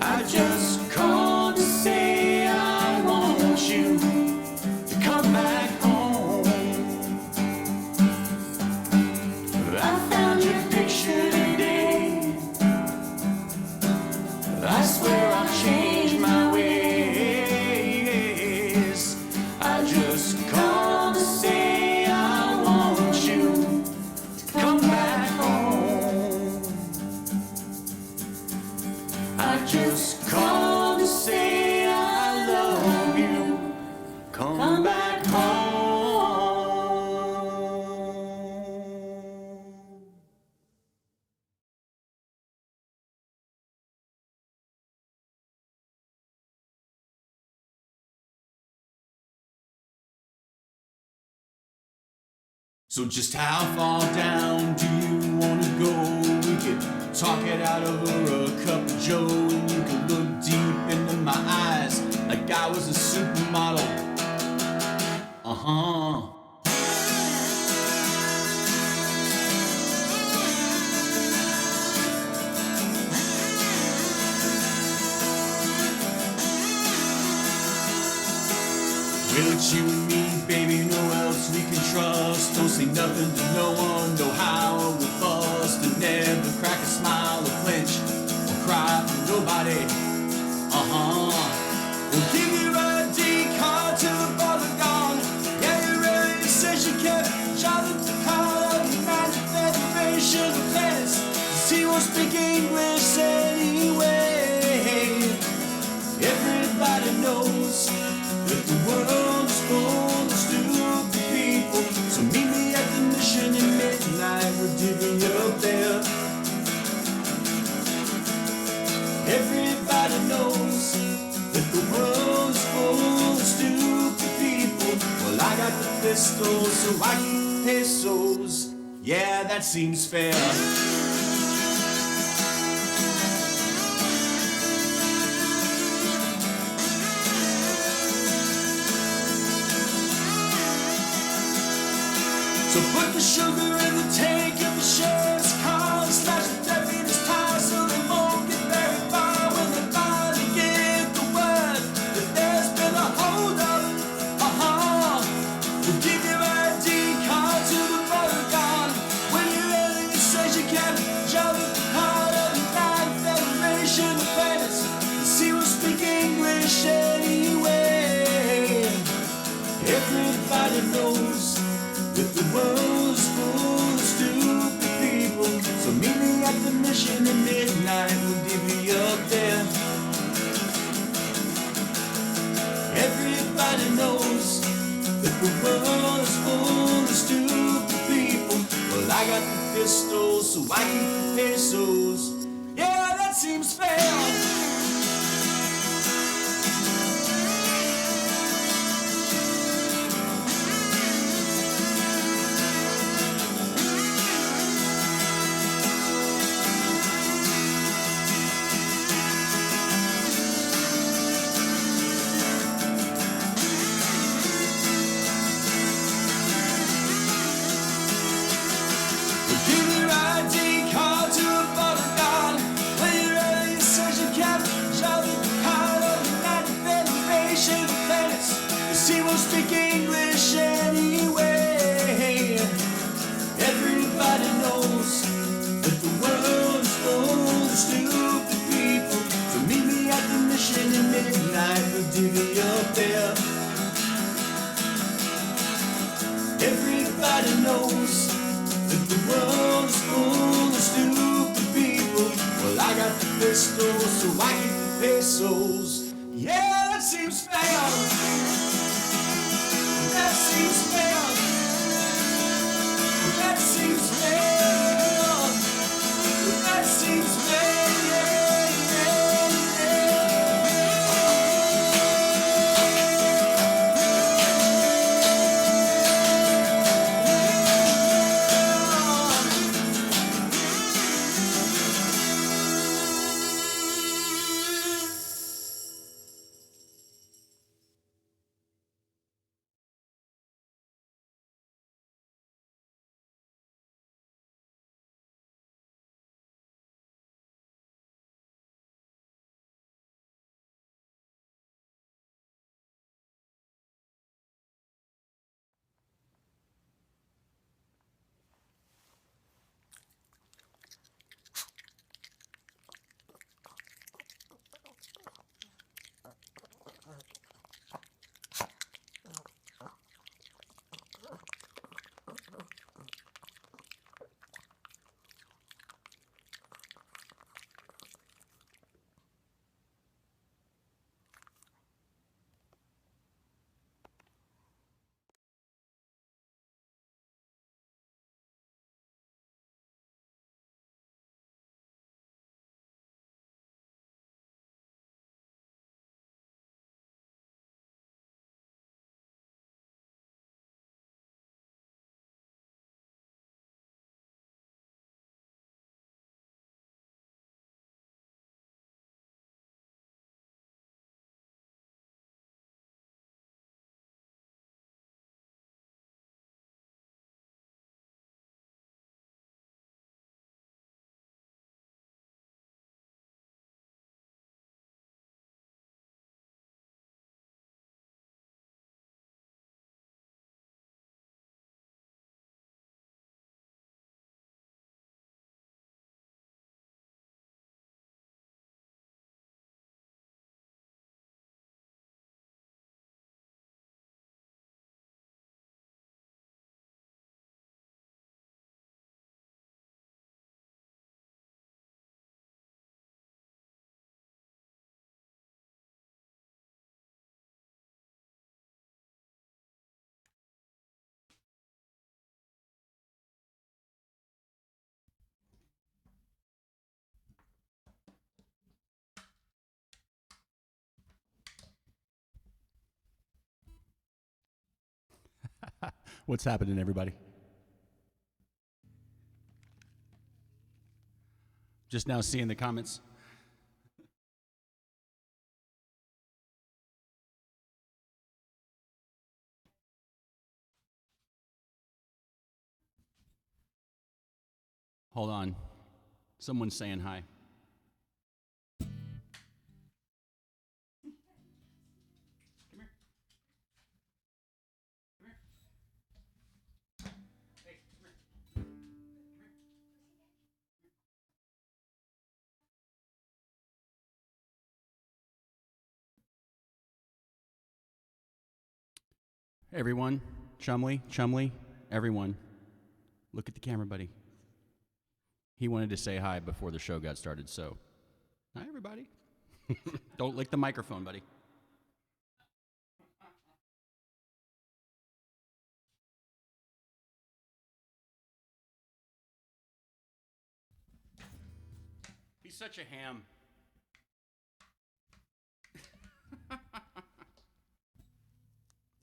I just called to say I want you to come back home. I found your picture today. I swear I'll change my ways. I just called to say I want you to come back home. I just called to say I love you. Come back home. So just how far down do you wanna go? We could talk it out over a cup of joe, and you could look deep into my eyes like I was a supermodel. Uh-huh. But you and me, baby, no else we can trust. Don't say nothing to no one, no how we fuss. To never crack a smile or flinch or cry for nobody. We'll give your ID card to the bottle gone. Yeah, you really said you kept jotting the card of the United Federation of Planets. 'Cause he won't speak English anyway. Everybody knows that the world is full of stupid people. So meet me at the mission at midnight. We'll divvy up there. Everybody knows that the world is full of stupid people. Well, I got the pistol, so I keep pesos. Yeah, that seems fair. So put the sugar in the tank of the sheriff's car. Slash the deputy's tire so they won't get very far. When they finally get the word that there's been a hold-up, we'll give your ID card to the border guard. When you're ready, it says you can't jump the card of the United Federation of Planets. 'Cause he will speak English anyway. Everybody knows that the world's full of stupid people. So meet me at the mission at midnight. We'll divvy up there. Everybody knows that the world is full of stupid people. Well, I got the pistols, so I keep the pesos. Yeah, that seems fair. Give your ID card to a border guard. When you're ready, it says you can't jump the card of the United Federation of Planets. 'Cause he won't speak English anyway. Everybody knows that the world's full of stupid people. So meet me at the mission at midnight. We'll divvy up there. Everybody knows that the world's full of stupid people. Well, I got the pistol, so I keep the pesos. Yeah, that seems fair. That seems fair. That seems fair. That seems fair. What's happening, everybody? Just now seeing the comments. Hold on. Someone's saying hi. Everyone, Chumley, everyone, look at the camera, buddy. He wanted to say hi before the show got started, so hi, everybody. Don't lick the microphone, buddy. He's such a ham.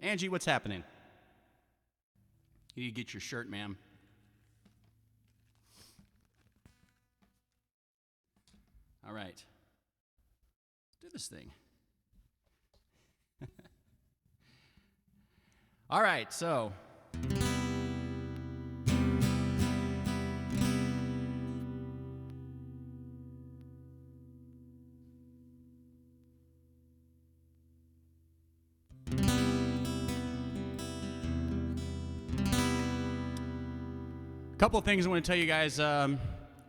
Angie, what's happening? You need to get your shirt, ma'am. All right. Let's do this thing. All right, so. Couple of things I want to tell you guys.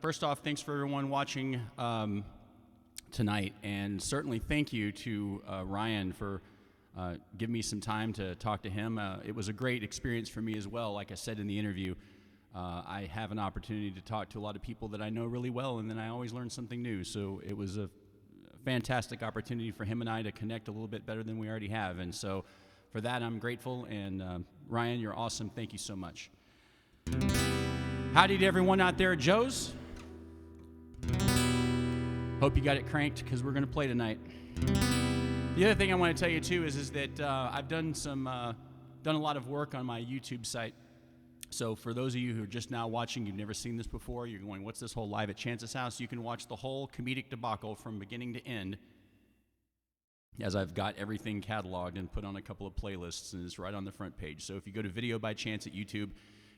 First off, thanks for everyone watching tonight, and certainly thank you to Ryan for giving me some time to talk to him. It was a great experience for me as well. Like I said in the interview, I have an opportunity to talk to a lot of people that I know really well, and then I always learn something new. So it was a fantastic opportunity for him and I to connect a little bit better than we already have, and so for that I'm grateful. And Ryan, you're awesome. Thank you so much. Howdy to everyone out there at Joe's. Hope you got it cranked because we're going to play tonight. The other thing I want to tell you too is that I've done a lot of work on my YouTube site. So for those of you who are just now watching, you've never seen this before, you're going, what's this whole Live at Chance's House? You can watch the whole comedic debacle from beginning to end, as I've got everything cataloged and put on a couple of playlists, and it's right on the front page. So if you go to Video by Chance at YouTube,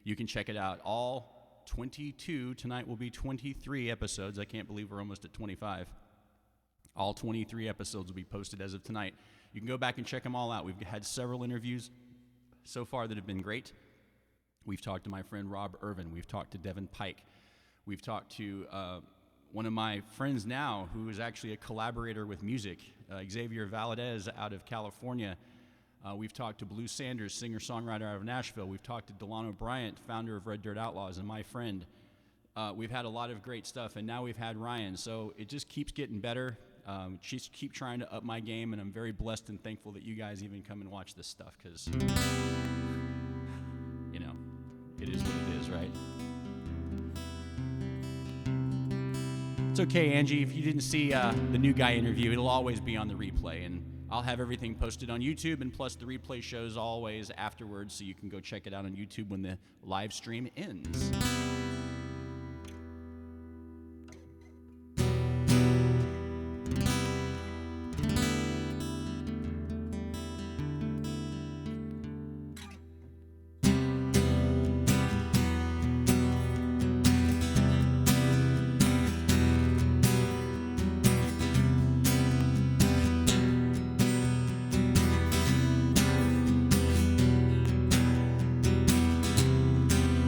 you can check it out. All 22, tonight will be 23 episodes. I can't believe we're almost at 25. All 23 episodes will be posted as of tonight. You can go back and check them all out. We've had several interviews so far that have been great. We've talked to my friend Rob Irvin. We've talked to Devin Pike. We've talked to one of my friends now who is actually a collaborator with music, Xavier Valadez out of California. We've talked to Blue Sanders, singer-songwriter out of Nashville. We've talked to Delano Bryant, founder of Red Dirt Outlaws, and my friend. We've had a lot of great stuff, and now we've had Ryan. So it just keeps getting better. Just keep trying to up my game, and I'm very blessed and thankful that you guys even come and watch this stuff because, you know, it is what it is, right? It's okay, Angie. If you didn't see the new guy interview, it'll always be on the replay, and I'll have everything posted on YouTube, and plus the replay shows always afterwards, so you can go check it out on YouTube when the live stream ends.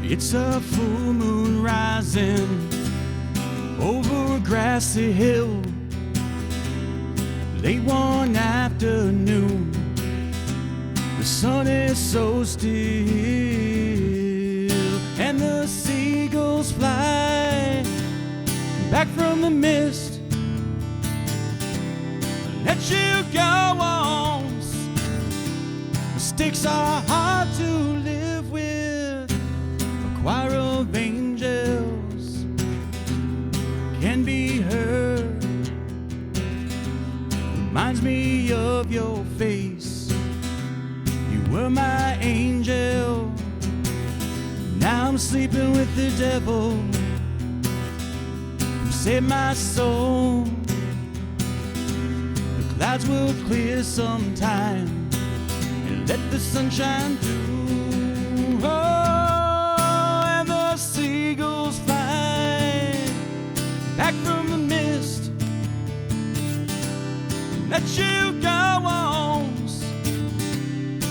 It's a full moon rising over a grassy hill, late one afternoon. The sun is so still, and the seagulls fly back from the mist. Let you go on. Mistakes are hard to live with. Choir of angels can be heard. Reminds me of your face. You were my angel Now I'm sleeping with the devil who saved my soul. The clouds will clear sometime and let the sun shine through. Oh, and the seagulls fly back from the mist. Let you go on.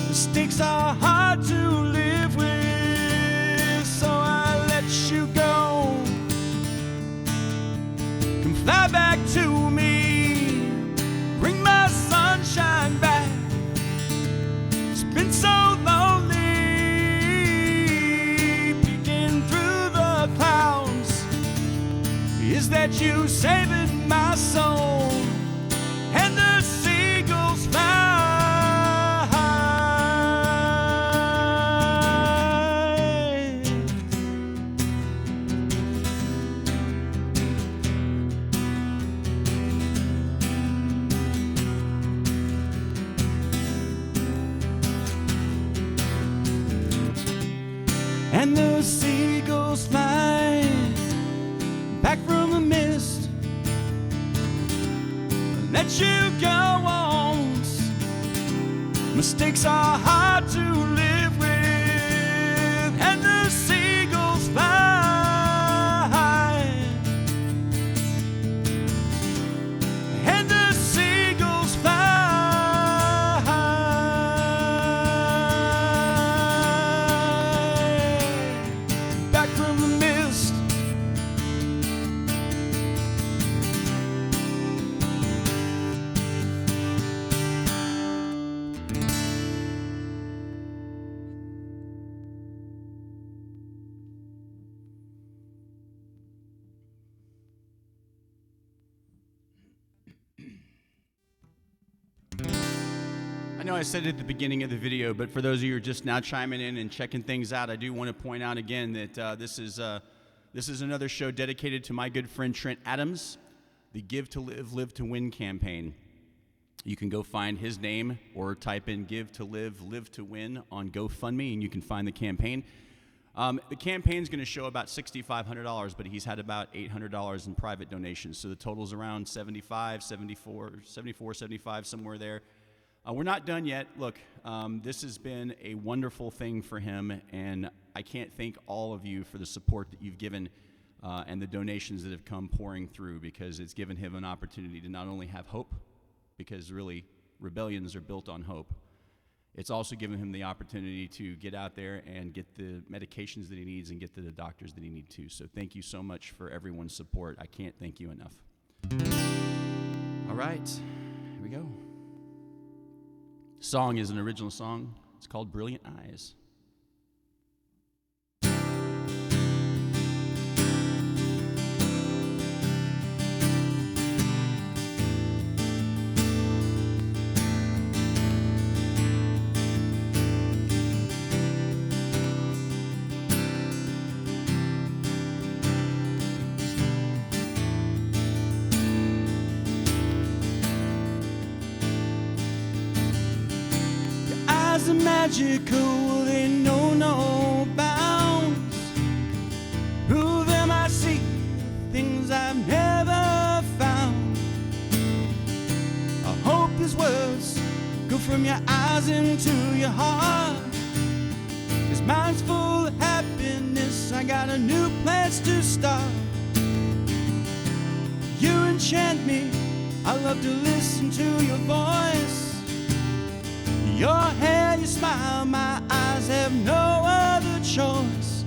Mistakes are hard to live with, so I let you go. Come fly back to me, bring my sunshine back. It's been so lonely, peeking through the clouds. Is that you saving my soul? And the seagulls fly. And the seagulls fly back from the mist. Let you go on. Mistakes are hard to live with. And the seagulls fly. And the seagulls fly. Back from the mist. I know I said it at the beginning of the video, but for those of you who are just now chiming in and checking things out, I do want to point out again that this is another show dedicated to my good friend Trent Adams, the Give to Live, Live to Win campaign. You can go find his name or type in Give to Live, Live to Win on GoFundMe, and you can find the campaign. The campaign's going to show about $6,500, but he's had about $800 in private donations, so the total's around 75, 75, somewhere there. We're not done yet. Look, this has been a wonderful thing for him, and I can't thank all of you for the support that you've given and the donations that have come pouring through, because it's given him an opportunity to not only have hope, because really rebellions are built on hope. It's also given him the opportunity to get out there and get the medications that he needs and get to the doctors that he needs to. So thank you so much for everyone's support. I can't thank you enough. All right, here we go. Song is an original song. It's called Brilliant Eyes. Are magical, they know no bounds. Through them I see things I've never found. I hope these words go from your eyes into your heart. 'Cause mine's full of happiness, I got a new place to start. You enchant me, I love to listen to your voice. Your hair, your smile, my eyes have no other choice.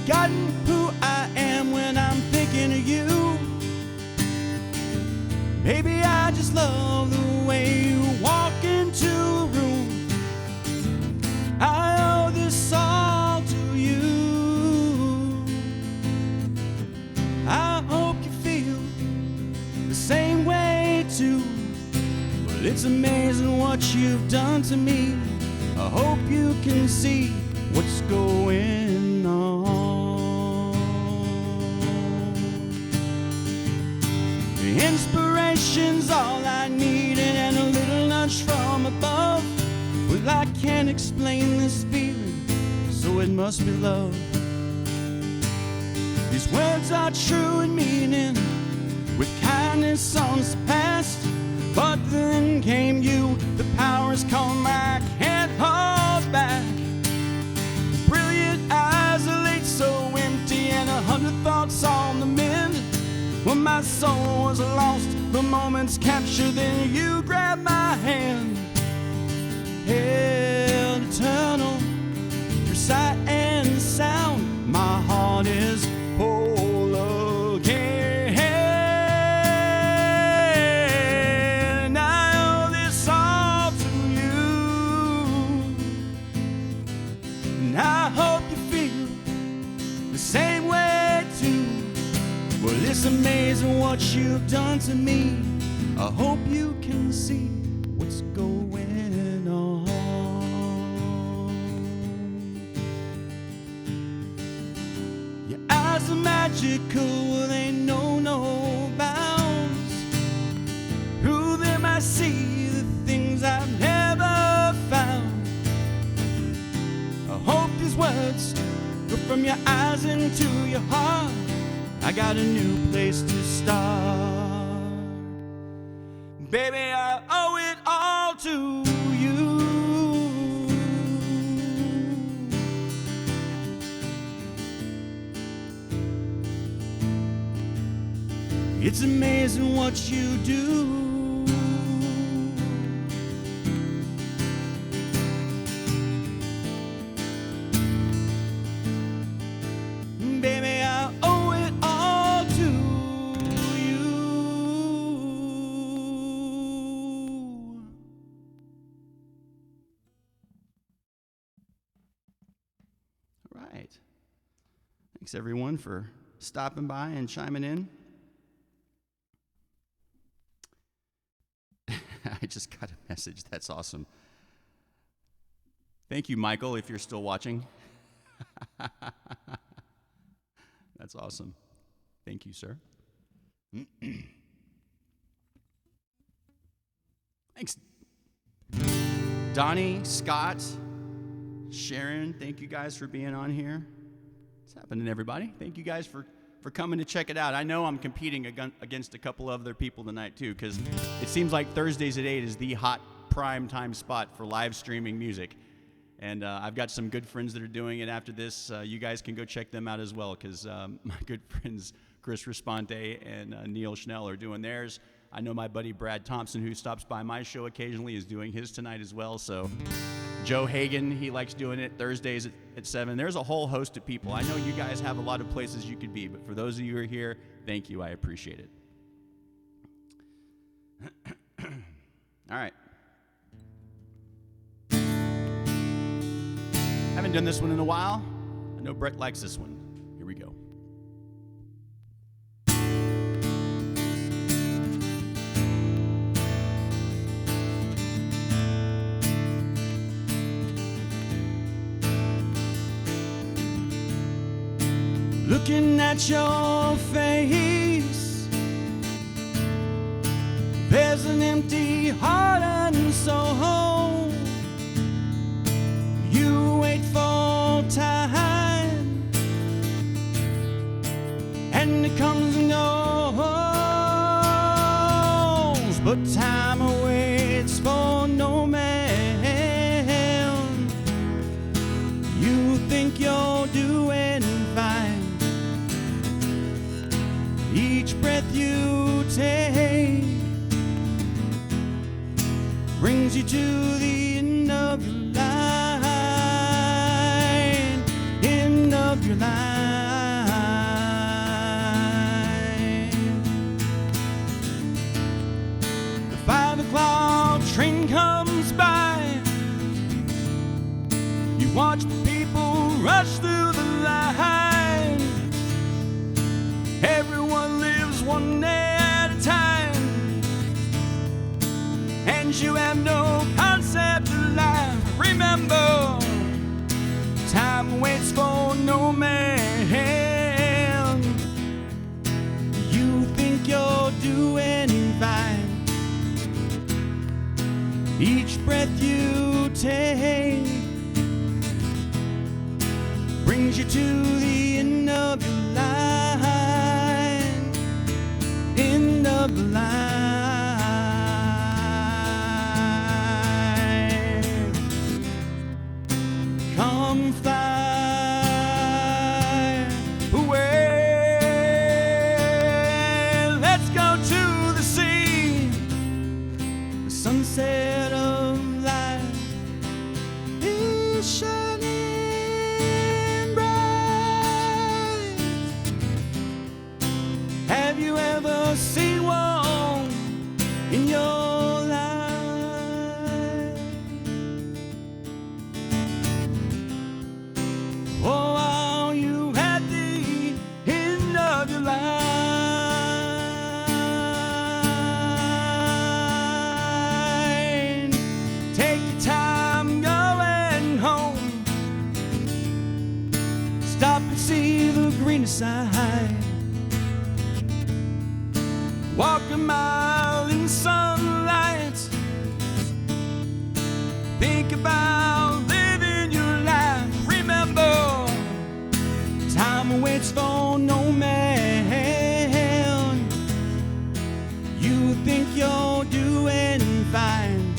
Forgotten who I am when I'm thinking of you. Maybe I just love the way you walk into a room. I owe this all to you. I hope you feel the same way too. It's amazing what you've done to me. I hope you can see what's going on. The inspiration's all I need, and a little nudge from above. Well, I can't explain this feeling, so so it must be love. These words are true in meaning, with kindness on the past. But then came you, the powers come back, can't hold back. Brilliant eyes are laid so empty, and 100 thoughts on the mend. When my soul was lost, the moments captured, then you grabbed my hand. Held eternal, through sight and sound, my heart is whole again. And I owe this all to you, and I hope you feel the same way too. Well, it's amazing what you've done to me. I hope you can see what's going on. Your eyes are magical, they know no bounds. Through them I see the things I've never found. I hope these words go from your eyes into your heart. I got a new place to start. Baby, I owe it all to you. It's amazing what you do. Baby, I owe it all to you. All right. Thanks everyone for stopping by and chiming in. I just got a message. That's awesome. Thank you, Michael, if you're still watching. That's awesome. Thank you, sir. Thanks. Donnie, Scott, Sharon, thank you guys for being on here. What's happening, everybody? Thank you guys for coming to check it out. I know I'm competing against a couple other people tonight, too, because it seems like Thursdays at 8 is the hot prime time spot for live streaming music. And I've got some good friends that are doing it after this. You guys can go check them out as well, because my good friends Chris Responte and Neil Schnell are doing theirs. I know my buddy Brad Thompson, who stops by my show occasionally, is doing his tonight as well. So Joe Hagan, he likes doing it Thursdays at 7. There's a whole host of people. I know you guys have a lot of places you could be, but for those of you who are here, thank you. I appreciate it. All right. Haven't done this one in a while. I know Brett likes this one. Here we go. Looking at your face, there's an empty heart and soul. You wait for time, and it comes and goes, but time awaits for no man. You think you're doing fine. Each breath you take brings you to the end of your line, end of your line. The 5 o'clock train comes by. You watch the people rush through the line. Everyone lives one day at a time, and you have no concept of life. Remember, time waits for no man. You think you're doing fine. Each breath you take brings you to the end of your line, end of the line. Come fly away, let's go to the sea. The sunset of life is shining bright. Have you ever seen one in your life? Oh, are you at the end of your line? Take your time going home. Stop and see the greener side. Walk a mile in sunlight. Think about living your life. Remember, time waits for no man. You think you're doing fine.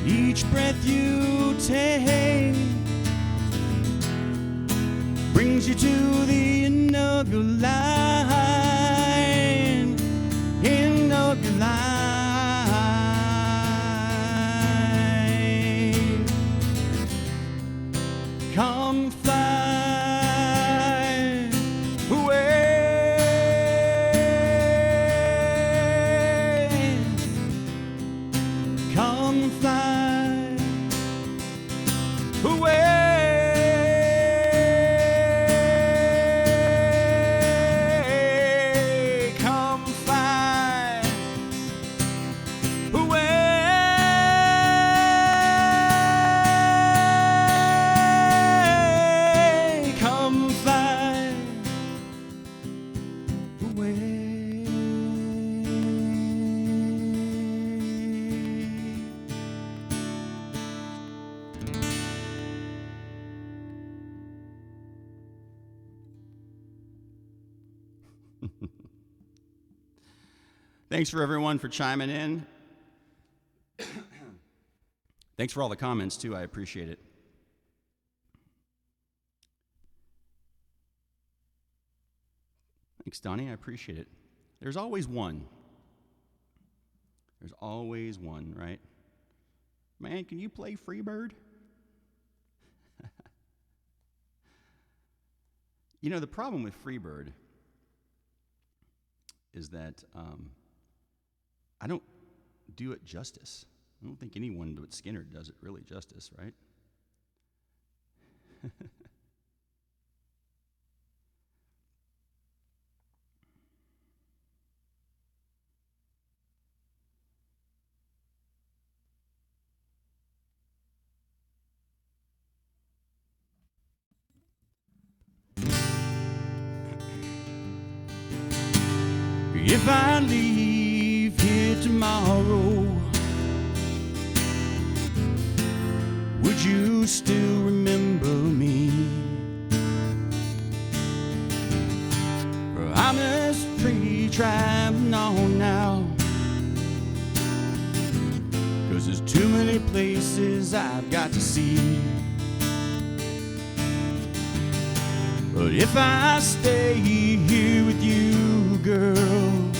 Each breath you take brings you to the end of your line, end of your line. Come fly away. Come fly away. Come fly away. Come fly away. Thanks for everyone for chiming in. Thanks for all the comments too. I appreciate it. Thanks, Donnie. I appreciate it. There's always one. There's always one, right? Man, can you play Freebird? You know, the problem with Freebird is that I don't do it justice. I don't think anyone but Skinner does it really justice, right? If I leave here tomorrow, would you still remember me? For I'm just traveling on now, 'cause there's too many places I've got to see. But if I stay here with you, girl,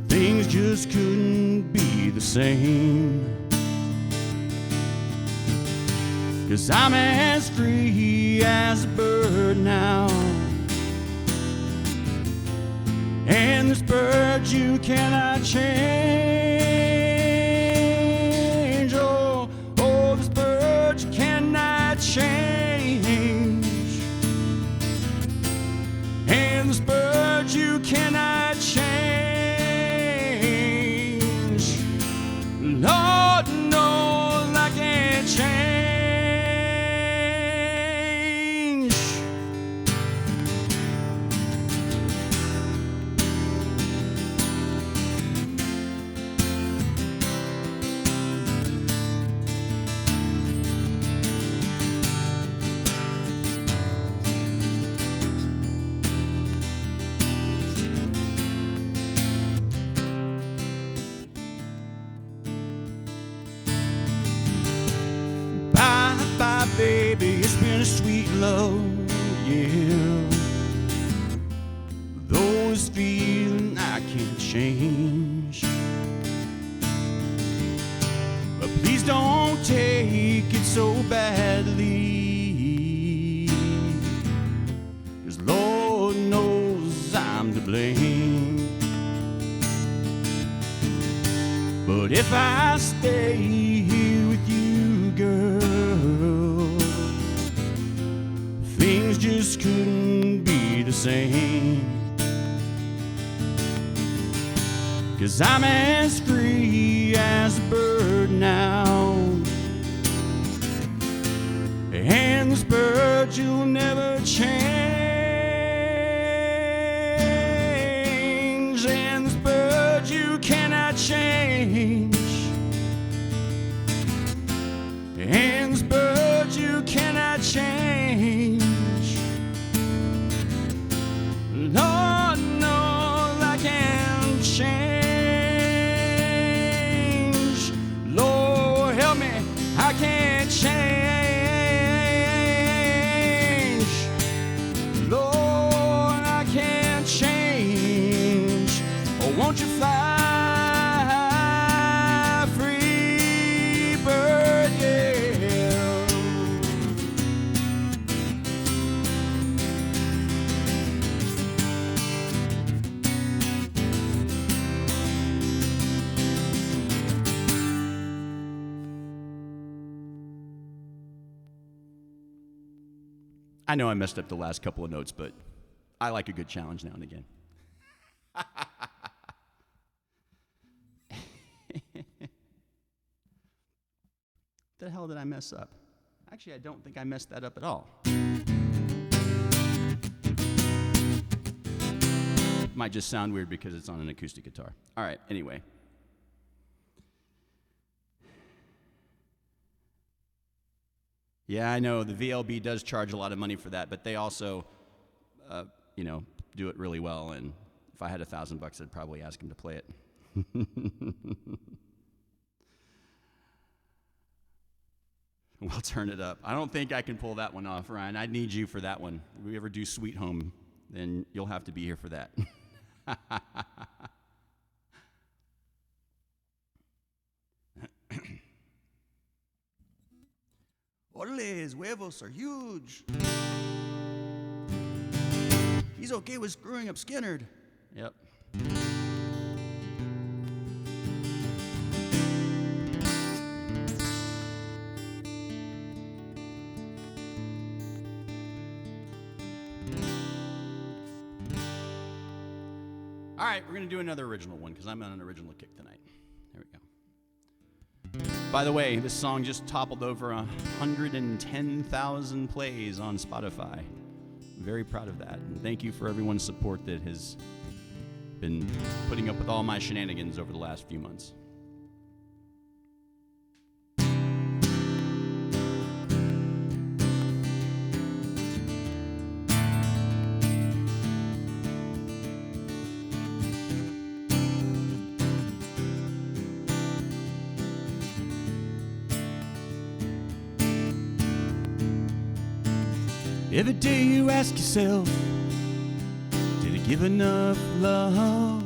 things just couldn't be the same. 'Cause I'm as free as a bird now, and this bird you cannot change. Oh, oh, this bird you cannot change. And this bird you cannot change. Lord knows I can't change. baby, it's been a sweet love, yeah. Those feelings I can't change. But please don't take it so badly, 'cause Lord knows I'm to blame. But if I stay here with you, girl, things just couldn't be the same. 'Cause I'm as free as a bird now, and this bird you'll never change, and this bird you cannot change, and this bird you cannot change. Lord knows I can't change. Lord help me, I can't change. Lord, I can't change. Oh, won't you fly free, bird, yeah. I know I messed up the last couple of notes, but I like a good challenge now and again. The hell did I mess up? Actually, I don't think I messed that up at all. Might just sound weird because it's on an acoustic guitar. All right, anyway. Yeah, I know the VLB does charge a lot of money for that, but they also, do it really well. And if I had $1,000, I'd probably ask them to play it. We'll turn it up. I don't think I can pull that one off, Ryan. I'd need you for that one. If we ever do Sweet Home, then you'll have to be here for that. Orales, huevos are huge. He's okay with screwing up Skinnerd. Yep. All right, we're going to do another original one because I'm on an original kick tonight. There we go. By the way, this song just toppled over 110,000 plays on Spotify. I'm very proud of that. And thank you for everyone's support that has been putting up with all my shenanigans over the last few months. Every day you ask yourself, did it give enough love?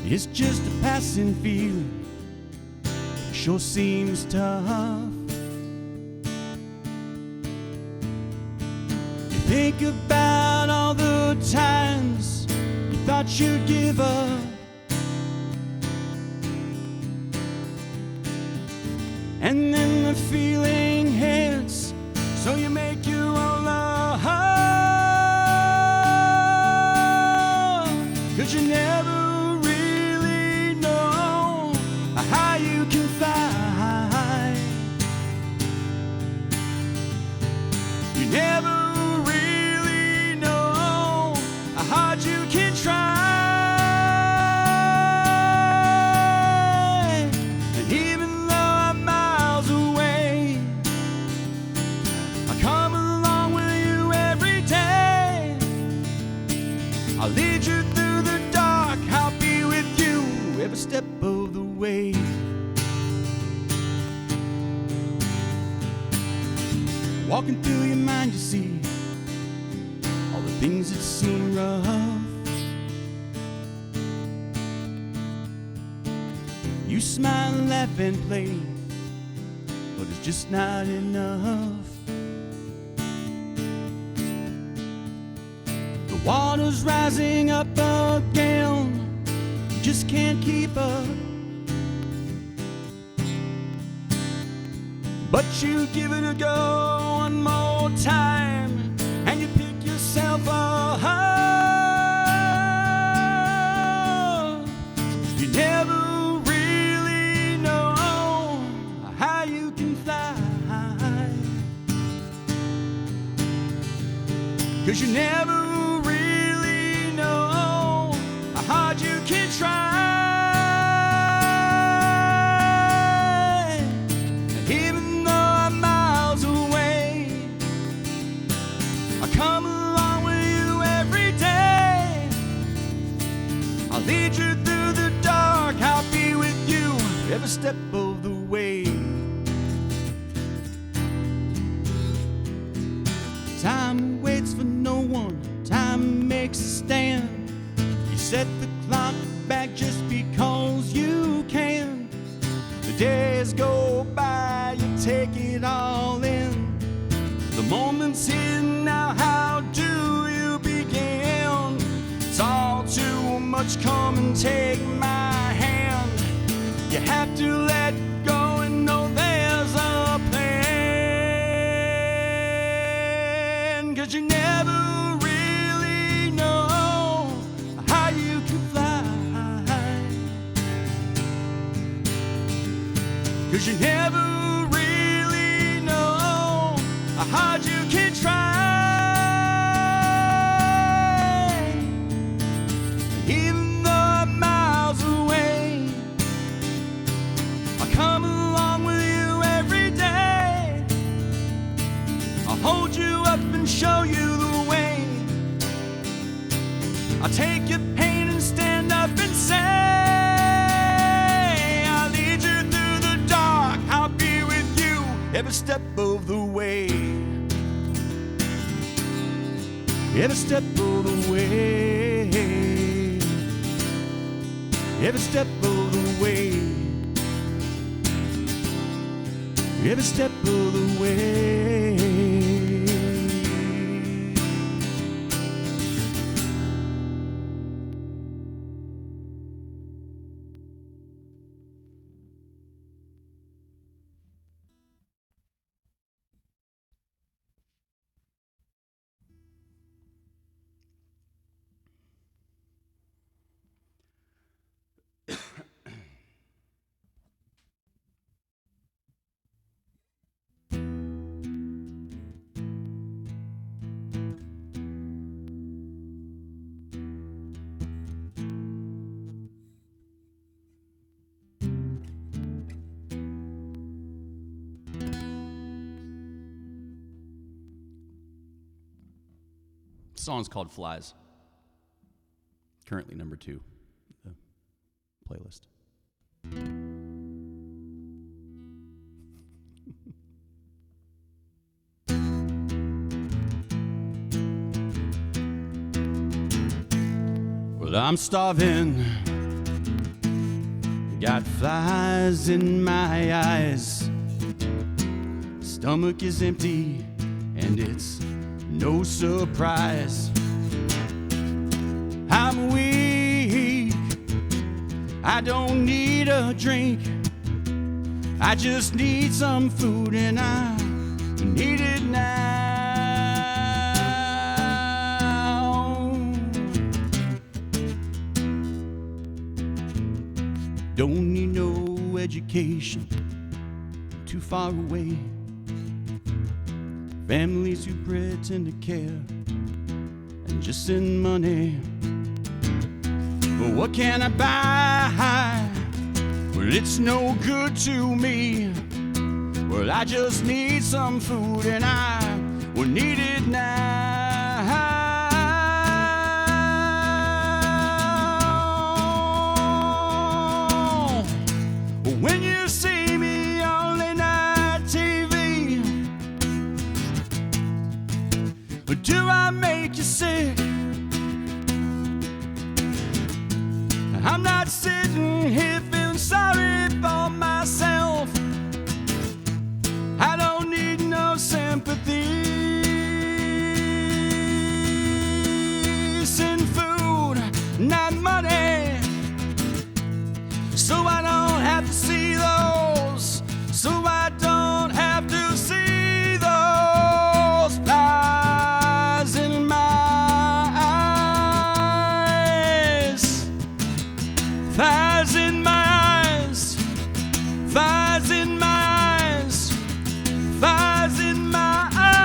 It's just a passing feeling, it sure seems tough. You think about all the times you thought you'd give up, and then the feeling hits, so you make your own love. 'Cause you never really know how you can fly. You never really know how hard you can try. And even I'll lead you through the dark, I'll be with you every step of the way. Walking through your mind, you see all the things that seem rough. You smile, laugh, and play, but it's just not enough. The water's rising up again, you just can't keep up. But you give it a go one more time, and you pick yourself up. You never really know how you can fly, 'cause you never really know how hard you can try. Lead you through the dark, I'll be with you every step of the way. Time waits for no one, time makes a stand. You set the clock back just because you can. The days go by, you take it all in. The moment's here now, how do you begin? It's all too much, come and take my hand. You have to let go and know there's a plan, 'cause you never really know how you can fly, 'cause you never really know how hard you can try. Hold you up and show you the way. I'll take your pain and stand up and say, I'll lead you through the dark, I'll be with you every step of the way. Every step of the way. Every step of the way. Every step of the way. The song's called Flies. Currently number 2 the playlist. Well, I'm starving. Got flies in my eyes. Stomach is empty, and it's no surprise. I'm weak, I don't need a drink. I just need some food, and I need it now. Don't need no education, too far away. Families who pretend to care and just send money. But what can I buy? Well, it's no good to me. Well, I just need some food, and I will need it now. When you see me on late night TV, sick. I'm not sitting here feeling sorry for myself. I don't need no sympathy. Send food, not money, so I don't have to see those. So I don't have to see those flies in my eyes. Flies in my eyes. Flies in my eyes. Flies in my eyes.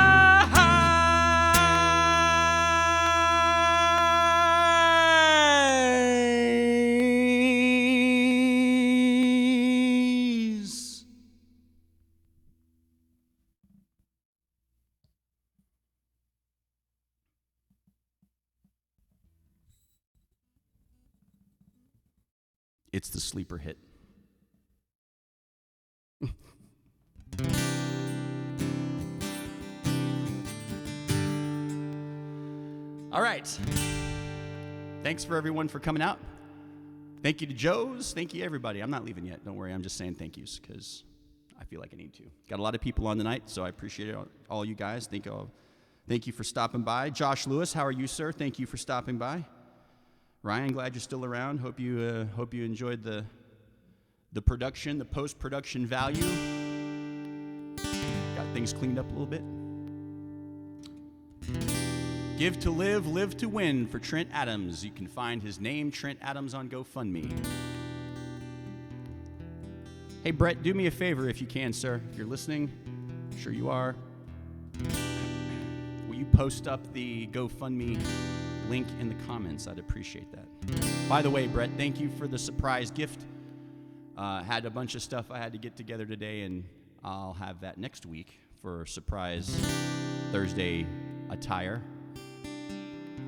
It's the sleeper hit. All right. Thanks for everyone for coming out. Thank you to Joe's. Thank you, everybody. I'm not leaving yet. Don't worry. I'm just saying thank yous because I feel like I need to. Got a lot of people on tonight, so I appreciate all you guys. Thank you for stopping by. Josh Lewis, how are you, sir? Thank you for stopping by. Ryan, glad you're still around. Hope you enjoyed the production, the post-production value. Got things cleaned up a little bit. Give to live, live to win for Trent Adams. You can find his name, Trent Adams, on GoFundMe. Hey, Brett, do me a favor if you can, sir. If you're listening, I'm sure you are. Will you post up the GoFundMe link in the comments? I'd appreciate that. By the way, Brett, thank you for the surprise gift. Had a bunch of stuff I had to get together today, and I'll have that next week for surprise Thursday attire.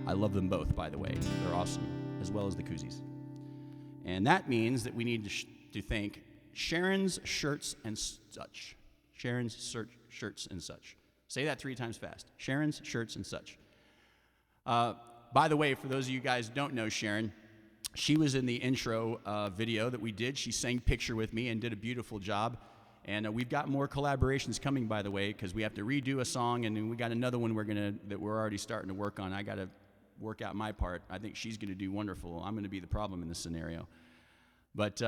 I love them both, by the way. They're awesome, as well as the koozies. And that means that we need to thank Sharon's Shirts and Such. Sharon's Shirts and Such. Say that 3 times fast. Sharon's Shirts and Such. By the way, for those of you guys who don't know Sharon, she was in the intro video that we did. She sang Picture with me and did a beautiful job. And we've got more collaborations coming, by the way, because we have to redo a song, and then we got another one that we're already starting to work on. I got to work out my part. I think she's going to do wonderful. I'm going to be the problem in this scenario. But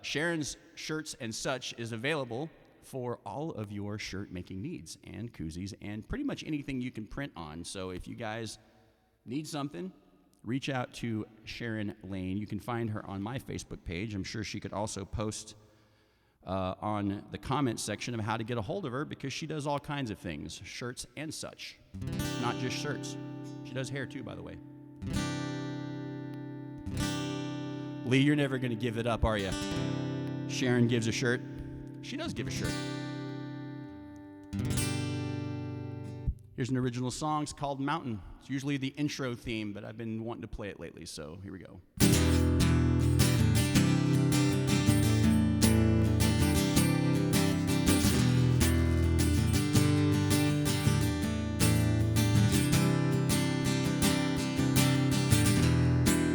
Sharon's Shirts and Such is available for all of your shirt-making needs and koozies and pretty much anything you can print on. So if you guys need something, reach out to Sharon Lane. You can find her on my Facebook page. I'm sure she could also post on the comment section of how to get a hold of her, because she does all kinds of things, shirts and such. Not just shirts. She does hair too, by the way. Lee, you're never going to give it up, are you? Sharon gives a shirt. She does give a shirt. Here's an original song. It's called Mountain. It's usually the intro theme, but I've been wanting to play it lately, so here we go.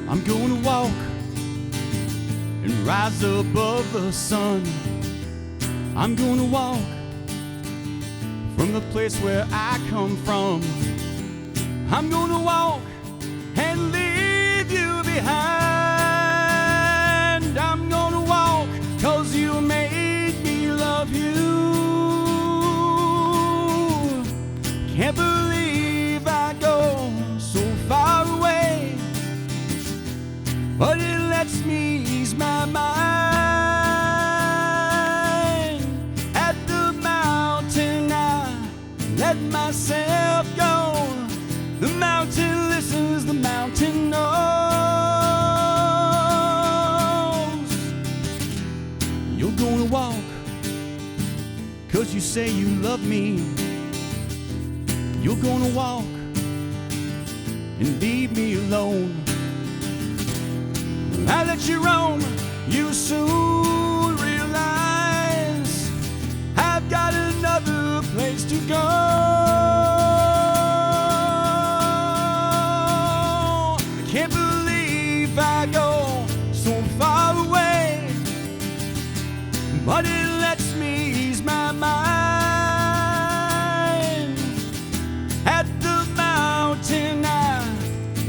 I'm gonna walk and rise above the sun. I'm gonna walk from the place where I come from. I'm gonna walk and leave you behind. I'm gonna walk 'cause you made me love you. Can't believe I go so far away, but it lets me ease my mind. At the mountain I let myself go. The mountain listens, the mountain knows. You're gonna walk 'cause you say you love me. You're gonna walk and leave me alone. I let you roam, you soon realize I've got another place to go. Can't believe I go so far away, but it lets me ease my mind. At the mountain I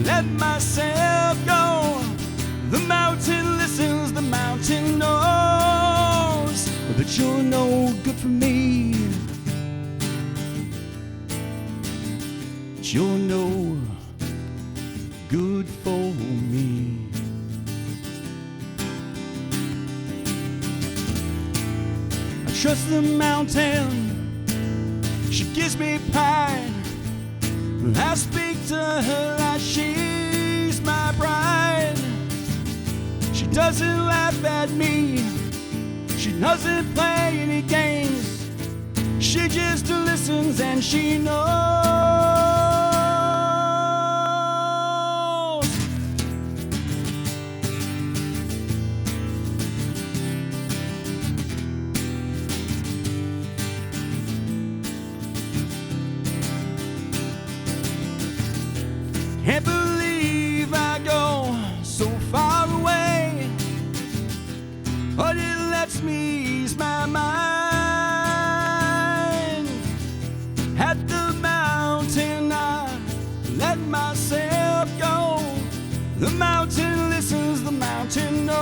let myself go. The mountain listens, the mountain knows that you're no good for me. That you're no good for me. I trust the mountain, she gives me pride. I speak to her like she's my bride. She doesn't laugh at me, she doesn't play any games. She just listens and she knows. Can't believe I go so far away, but it lets me ease my mind. At the mountain I let myself go. The mountain listens, the mountain knows.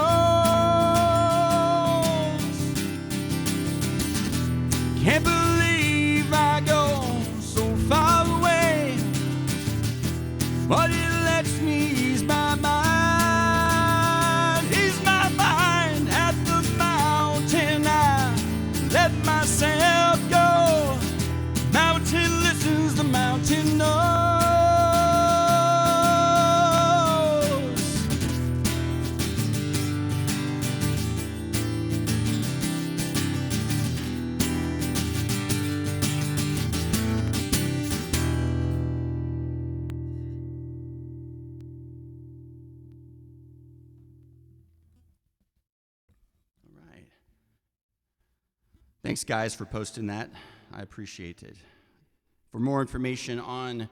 Can't believe I go so far away, but it lets me ease my mind. Ease my mind. At the mountain I let myself go. Mountain listens, the mountain knows. All right. Thanks, guys, for posting that. I appreciate it. For more information on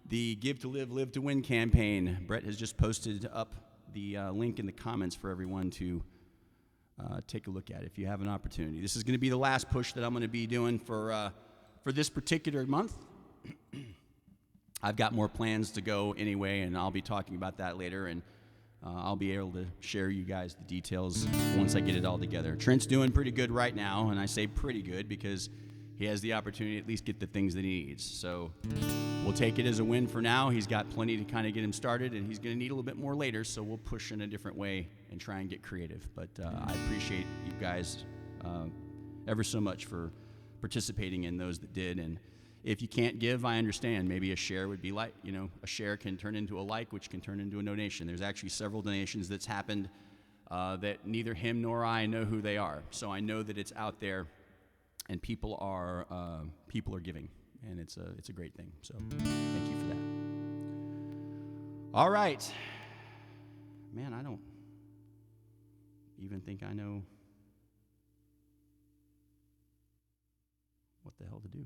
the Give to Live, Live to Win campaign, Brett has just posted up the link in the comments for everyone to take a look at if you have an opportunity. This is going to be the last push that I'm going to be doing for this particular month. I've got more plans to go anyway, and I'll be talking about that later, and I'll be able to share you guys the details once I get it all together. Trent's doing pretty good right now, and I say pretty good because he has the opportunity to at least get the things that he needs. So we'll take it as a win for now. He's got plenty to kind of get him started, and he's going to need a little bit more later, so we'll push in a different way and try and get creative. But I appreciate you guys ever so much for participating in those that did. And if you can't give, I understand. Maybe a share would be like, a share can turn into a like, which can turn into a donation. There's actually several donations that's happened that neither him nor I know who they are. So I know that it's out there, and people are giving, and it's a great thing. So thank you for that. All right, man. I don't even think I know what the hell to do.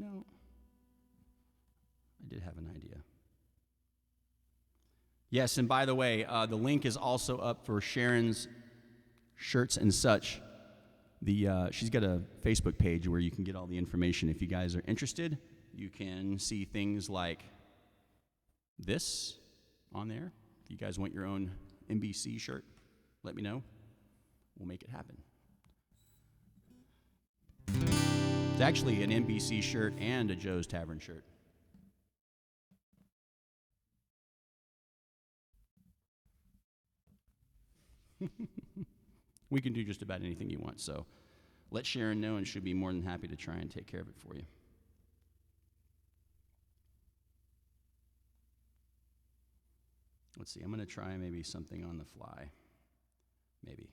I did have an idea. Yes, and by the way, the link is also up for Sharon's Shirts and Such. She's got a Facebook page where you can get all the information. If you guys are interested, you can see things like this on there. If you guys want your own NBC shirt, let me know. We'll make it happen. It's actually an NBC shirt and a Joe's Tavern shirt. We can do just about anything you want, so let Sharon know, and she'll be more than happy to try and take care of it for you. Let's see, I'm going to try maybe something on the fly. Maybe.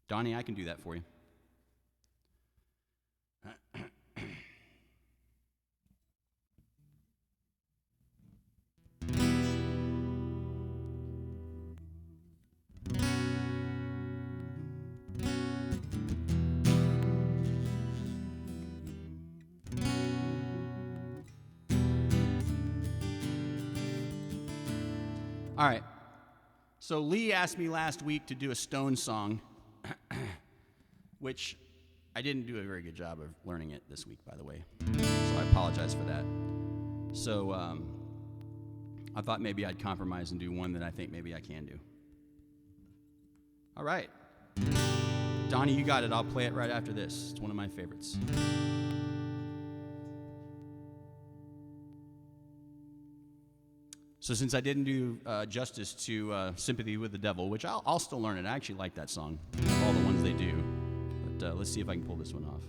Donnie, I can do that for you. All right. So Lee asked me last week to do a Stone song, which I didn't do a very good job of learning it this week, by the way. So I apologize for that. So I thought maybe I'd compromise and do one that I think maybe I can do. All right. Donnie, you got it. I'll play it right after this. It's one of my favorites. So since I didn't do justice to Sympathy with the Devil, which I'll still learn it. I actually like that song, all the ones they do. But let's see if I can pull this one off.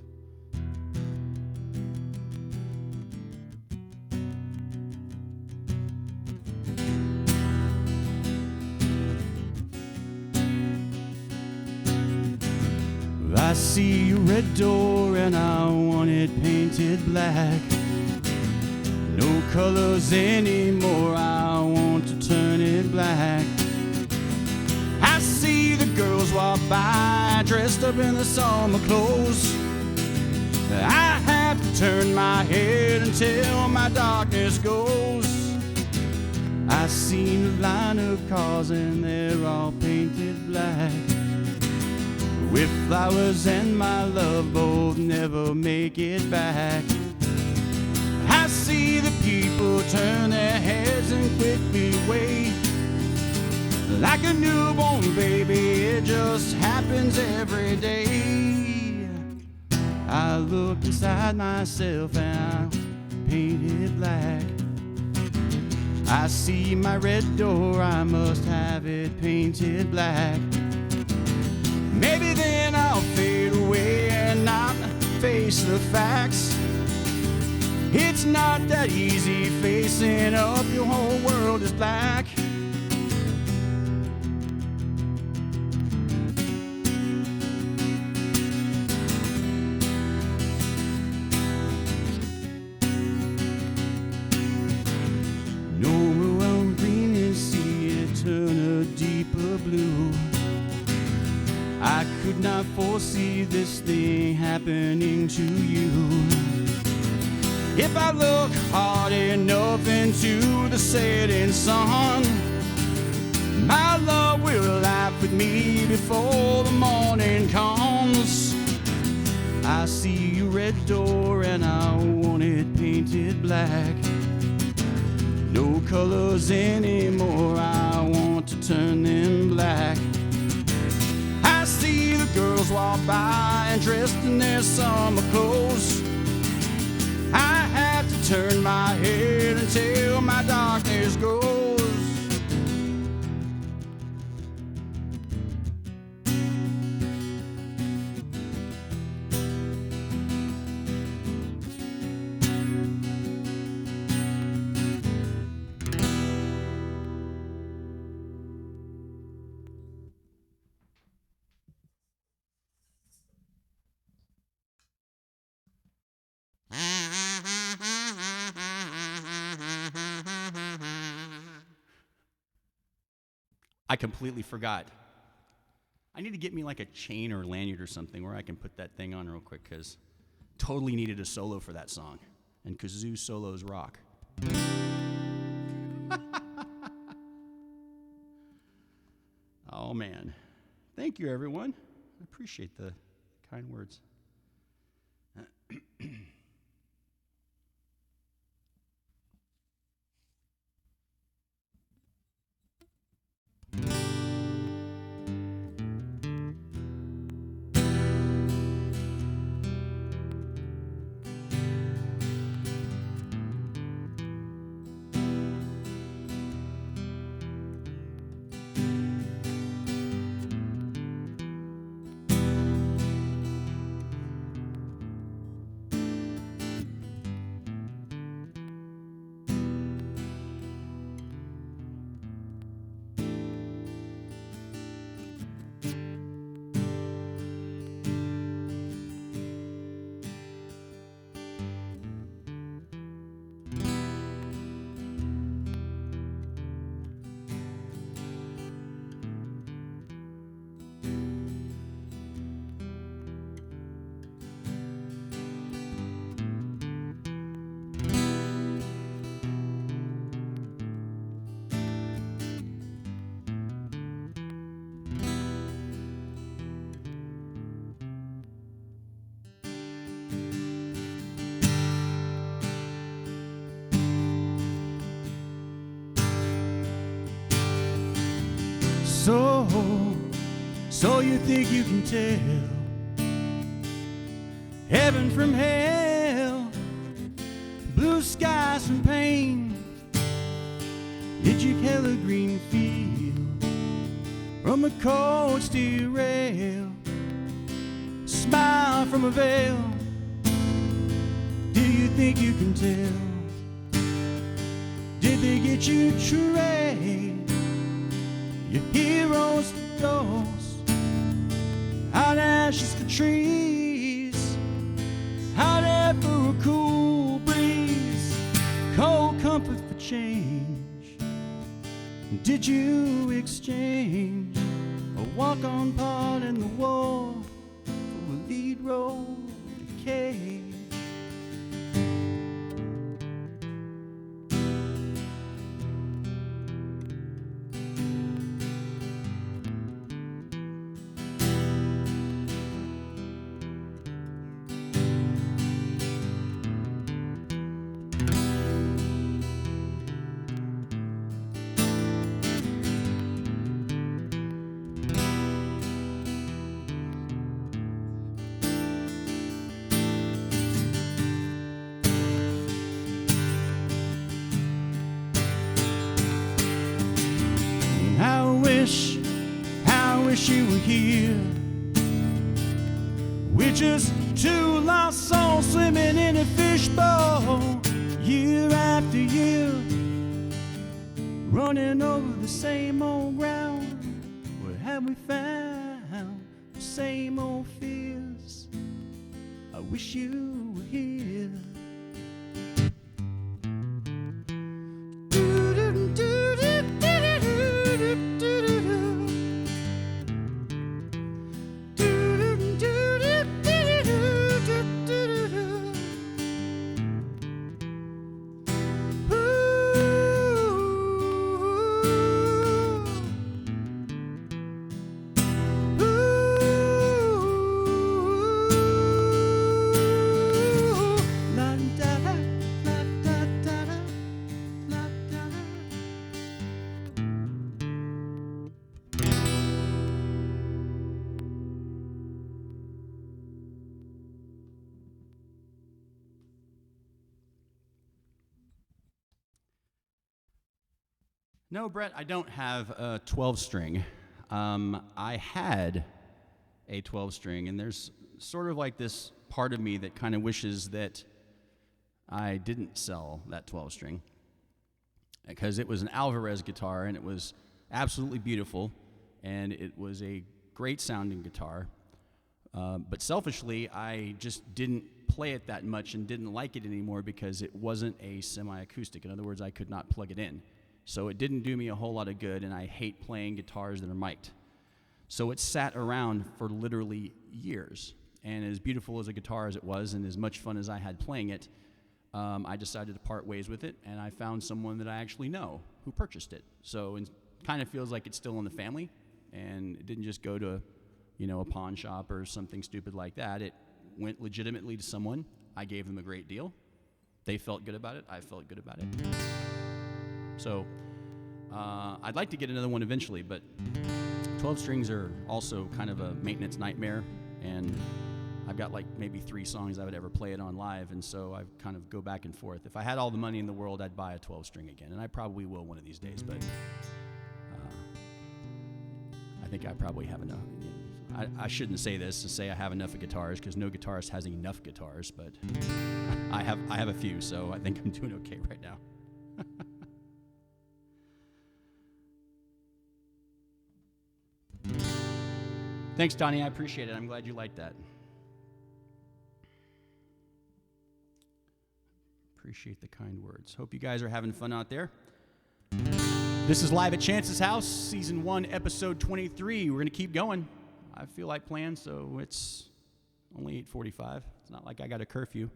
I see a red door and I want it painted black. No colors anymore, I want to turn it black. I see the girls walk by dressed up in the summer clothes. I have to turn my head until my darkness goes. I see a line of cars and they're all painted black, with flowers and my love both never make it back. I see the people turn their heads and quickly wait. Like a newborn baby, it just happens every day. I look inside myself and I paint it black. I see my red door, I must have it painted black. Maybe then I'll fade away and not face the facts. It's not that easy facing up, your whole world is black. Nowhere well green and see it turn a deeper blue. I could not foresee this thing happening to you. If I look hard enough into the setting sun, my love will laugh with me before the morning comes. I see a red door and I want it painted black. No colors anymore, I want to turn them black. I see the girls walk by and dressed in their summer clothes. I have to turn my head until my darkness goes. I completely forgot. I need to get me like a chain or lanyard or something where I can put that thing on real quick, because totally needed a solo for that song. And kazoo solos rock. Oh man. Thank you, everyone. I appreciate the kind words. So you think you can tell heaven from hell, blue skies from pain. Did you kill a green field from a cold steel rail? Smile from a veil. Do you think you can tell? Did they get you trade your heroes for ghosts? Hot ashes for trees, hot air for a cool breeze, cold comfort for change. Did you exchange a walk-on part in the war for a lead role in a cage? I wish you were here. We're just two lost souls swimming in a fishbowl, year after year, running over the same old ground. Where have we found the same old fears? I wish you were here. No, Brett, I don't have a 12-string. I had a 12-string, and there's sort of like this part of me that kind of wishes that I didn't sell that 12-string, because it was an Alvarez guitar, and it was absolutely beautiful, and it was a great-sounding guitar. But selfishly, I just didn't play it that much and didn't like it anymore because it wasn't a semi-acoustic. In other words, I could not plug it in. So it didn't do me a whole lot of good, and I hate playing guitars that are mic'd. So it sat around for literally years. And as beautiful as a guitar as it was, and as much fun as I had playing it, I decided to part ways with it, and I found someone that I actually know who purchased it. So it kind of feels like it's still in the family, and it didn't just go to, a pawn shop or something stupid like that. It went legitimately to someone. I gave them a great deal. They felt good about it. I felt good about it. So I'd like to get another one eventually, but 12 strings are also kind of a maintenance nightmare, and I've got like maybe 3 songs I would ever play it on live, and so I kind of go back and forth. If I had all the money in the world, I'd buy a 12 string again, and I probably will one of these days, but I think I probably have enough. I shouldn't say this to say I have enough of guitars, because no guitarist has enough guitars, but I have a few, so I think I'm doing okay right now. Thanks, Donnie. I appreciate it. I'm glad you liked that. Appreciate the kind words. Hope you guys are having fun out there. This is Live at Chance's House, Season 1, Episode 23. We're going to keep going. I feel like playing, so it's only 8:45. It's not like I got a curfew.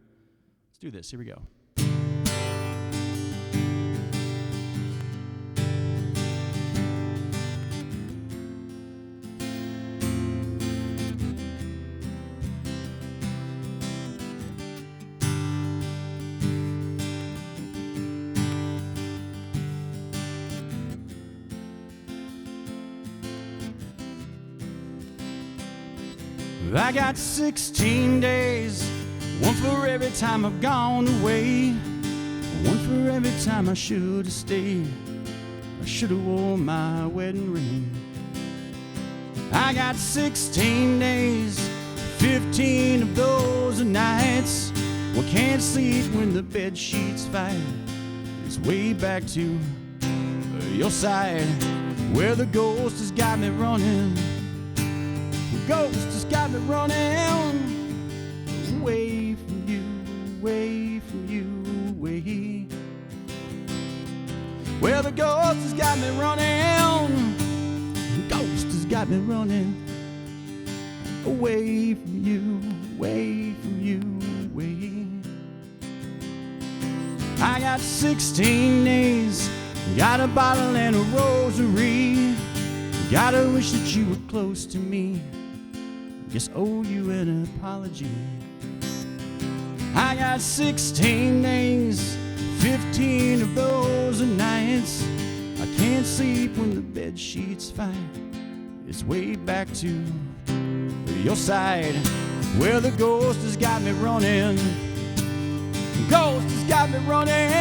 Let's do this. Here we go. I got 16 days, one for every time I've gone away, one for every time I should have stayed. I should have worn my wedding ring. I got 16 days, 15 of those are nights. Well, can't sleep when the bed sheets fight. It's way back to your side, where the ghost has got me running. The ghost has got me running away from you, away from you, away. Well, the ghost has got me running. The ghost has got me running away from you, away from you, away. I got 16 days, got a bottle and a rosary. Gotta wish that you were close to me. Guess owe you an apology. I got 16 days, 15 of those are nights. I can't sleep when the bed sheets fight. It's way back to your side, where the ghost has got me running. The ghost has got me running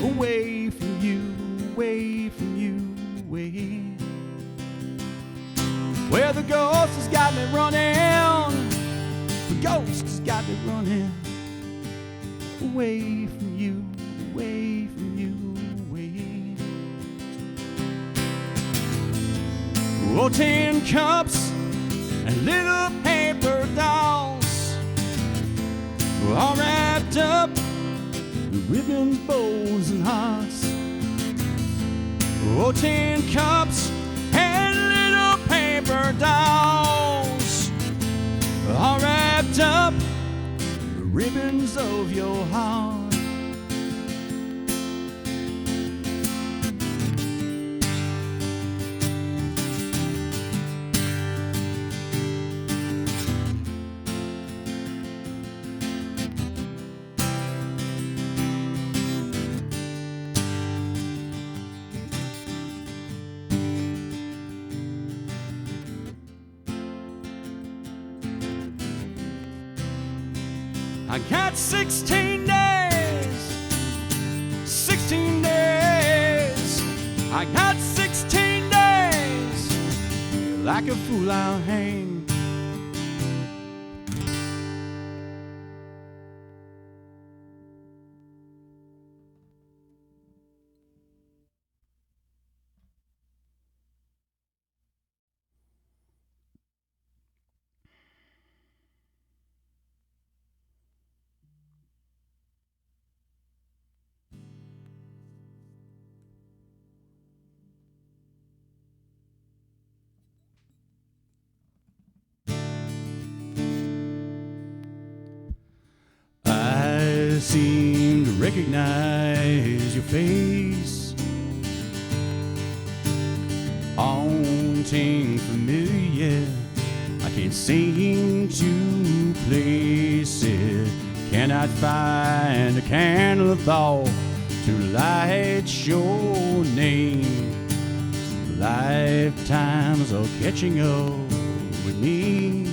away from you, away from you, away. Where the ghost has got me running. The ghost has got me running away from you, away from you, away. Oh, 10 cups and little paper dolls, all wrapped up with ribbons, bows, and hearts. Oh, 10 cups and little paper dolls, all wrapped up with ribbons of your heart. I got 16 days, 16 days. I got 16 days. Like a fool I'll hang. I seem to recognize your face, haunting familiar. I can't seem to place it. Cannot find a candle of thought to light your name. Lifetimes are catching up with me.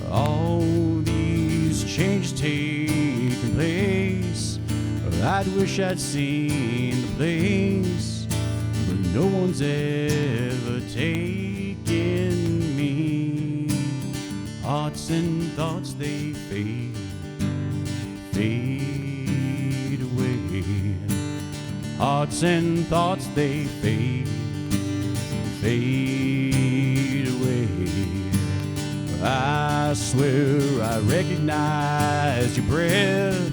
All these changes taking place. I'd wish I'd seen the place, but no one's ever taken me. Hearts and thoughts, they fade, fade away. Hearts and thoughts, they fade, fade away. I swear I recognize your breath.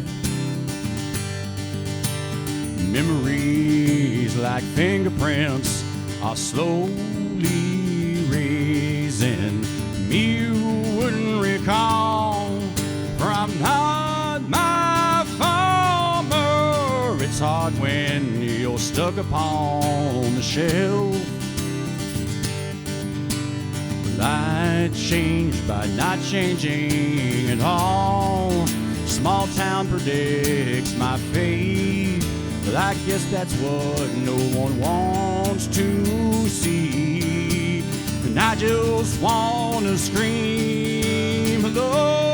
Memories like fingerprints are slowly raising. You wouldn't recall, for I'm not my farmer. It's hard when you're stuck upon the shelf. I changed by not changing at all. Small town predicts my fate, but I guess that's what no one wants to see. And just wanna scream hello.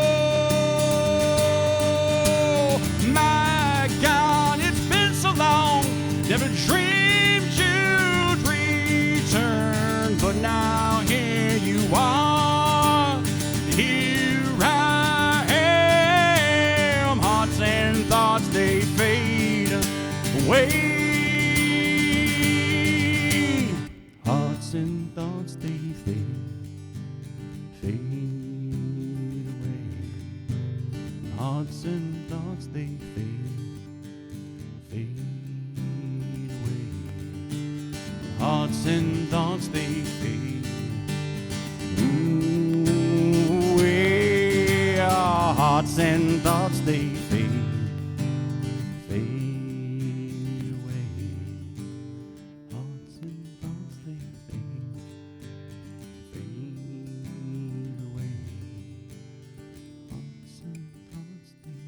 My God, it's been so long, never dreamed you'd return, but now here you are, here I am. Hearts and thoughts, they fade away. Hearts and thoughts, they fade away. Hearts and thoughts, they fade away. Hearts and thoughts, they fade away. Hearts and thoughts, they fade away. Hearts and thoughts, they fade away. Hearts and thoughts, they fade.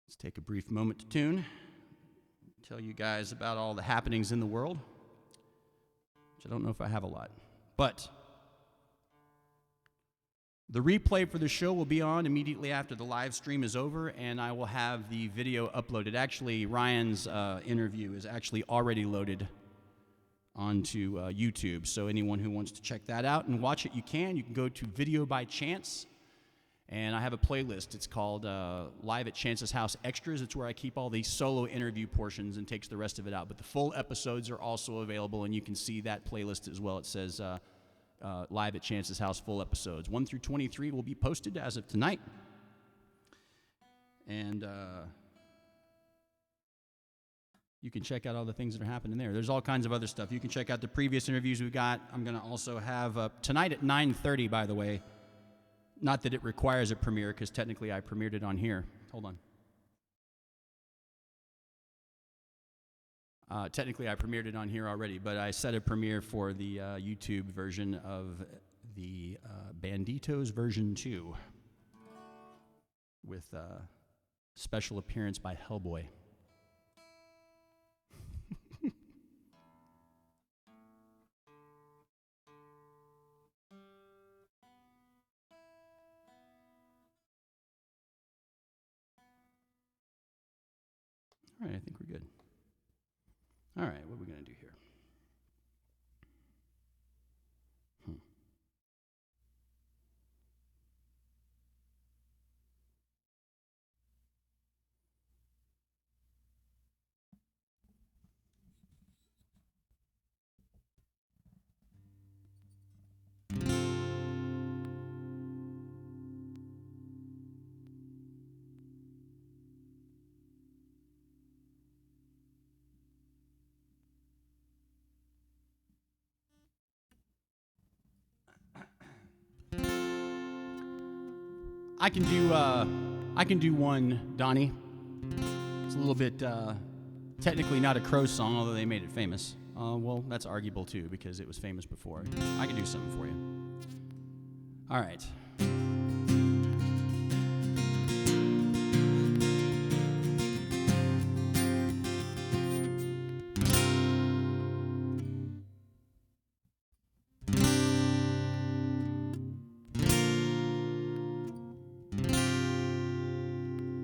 Let's take a brief moment to tune. Tell you guys about all the happenings in the world, which I don't know if I have a lot. But the replay for the show will be on immediately after the live stream is over, and I will have the video uploaded. Actually, Ryan's interview is actually already loaded onto YouTube, so anyone who wants to check that out and watch it, you can. You can go to Video by Chance, and I have a playlist. It's called Live at Chance's House Extras. It's where I keep all the solo interview portions and takes the rest of it out. But the full episodes are also available, and you can see that playlist as well. It says Live at Chance's House full episodes. 1 through 23 will be posted as of tonight. And you can check out all the things that are happening there. There's all kinds of other stuff. You can check out the previous interviews we got. I'm going to also have tonight at 9:30, by the way. Not that it requires a premiere, because technically I premiered it on here. Hold on. Technically I premiered it on here already, but I set a premiere for the YouTube version of the Banditos version 2 with special appearance by Hellboy. All right, I think we're good. All right, what are we going to do here? I can do one, Donnie. It's a little bit technically not a Crow song, although they made it famous. Well, that's arguable too, because it was famous before. I can do something for you. All right.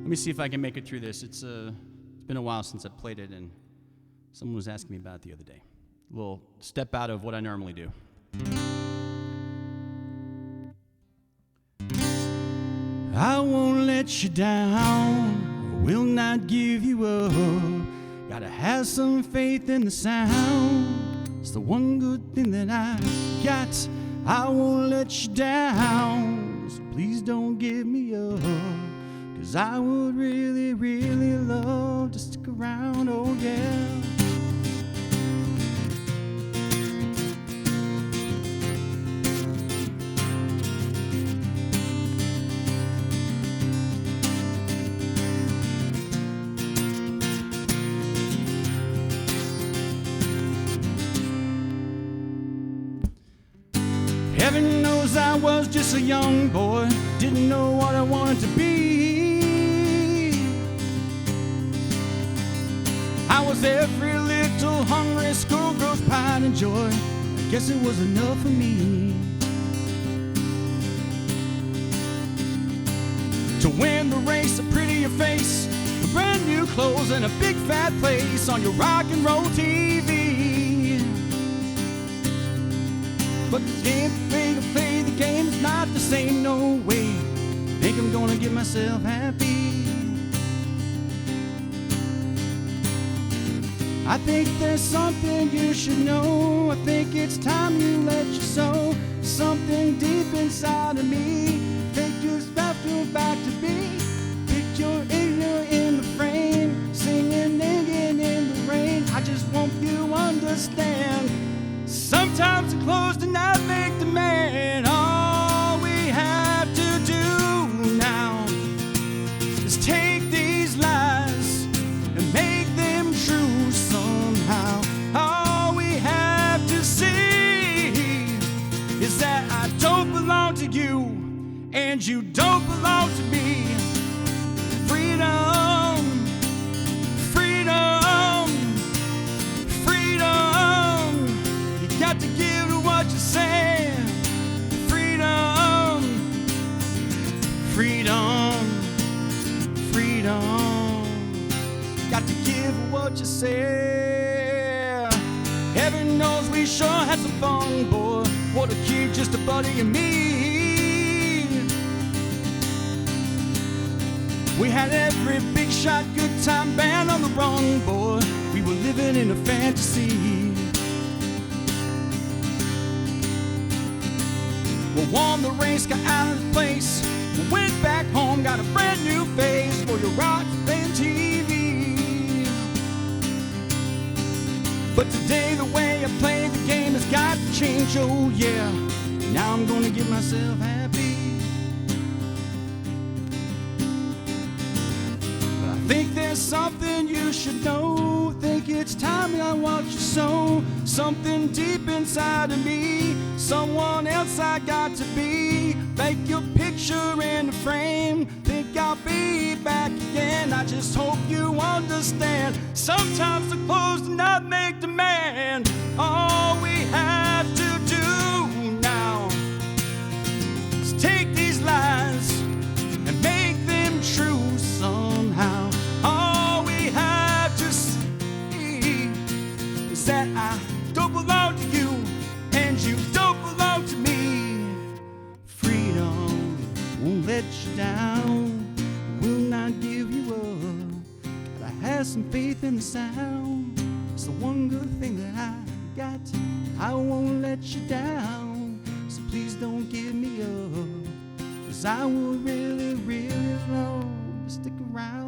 Let me see if I can make it through this. It's been a while since I've played it, and someone was asking me about it the other day. A little step out of what I normally do. I won't let you down, will not give you up. Gotta have some faith in the sound. It's the one good thing that I got. I won't let you down, so please don't give me up. 'Cause I would really, really love to stick around, oh yeah. Heaven knows I was just a young boy, didn't know what I wanted to be. I was every little hungry schoolgirl's pride and joy. I guess it was enough for me to win the race, a prettier face, brand new clothes, and a big fat place on your rock and roll TV. But the game, play the game is not the same, no way. Think I'm gonna get myself happy. I think there's something you should know. I think it's time you let your soul, something deep inside of me, take yourself back to be. Picture in the frame, singing, singing in the rain. I just want you to understand. Sometimes the clothes do not make the man. All we have to do now is take these lies and make them true somehow. All we have to see is that I don't belong to you and you don't belong to me. Freedom, freedom, freedom. You got to give to what you say. Freedom, freedom, freedom. Got to give what you say. Heaven knows we sure had some fun, boy. What a kid, just a buddy and me. We had every big shot, good time band on the run, boy. We were living in a fantasy. We won the race, got out of the place. We went back home, got a brand new face for your rock and TV. But today the way I play the game has got to change, oh yeah. Now I'm gonna get myself happy. Think there's something you should know. Think it's time I watch you sow something deep inside of me. Someone else I got to be. Make your picture in the frame. Think I'll be back again. I just hope you understand. Sometimes the clothes do not make the man. All we have to do now is take these lies and make them true somehow. All we have to see is that I don't belong to you and you don't belong to me. Freedom won't let you down, will not give you up. Gotta have some faith in the sound. It's the one good thing that I got. I won't let you down, so please don't give me up, 'cause I would really, really love to stick around.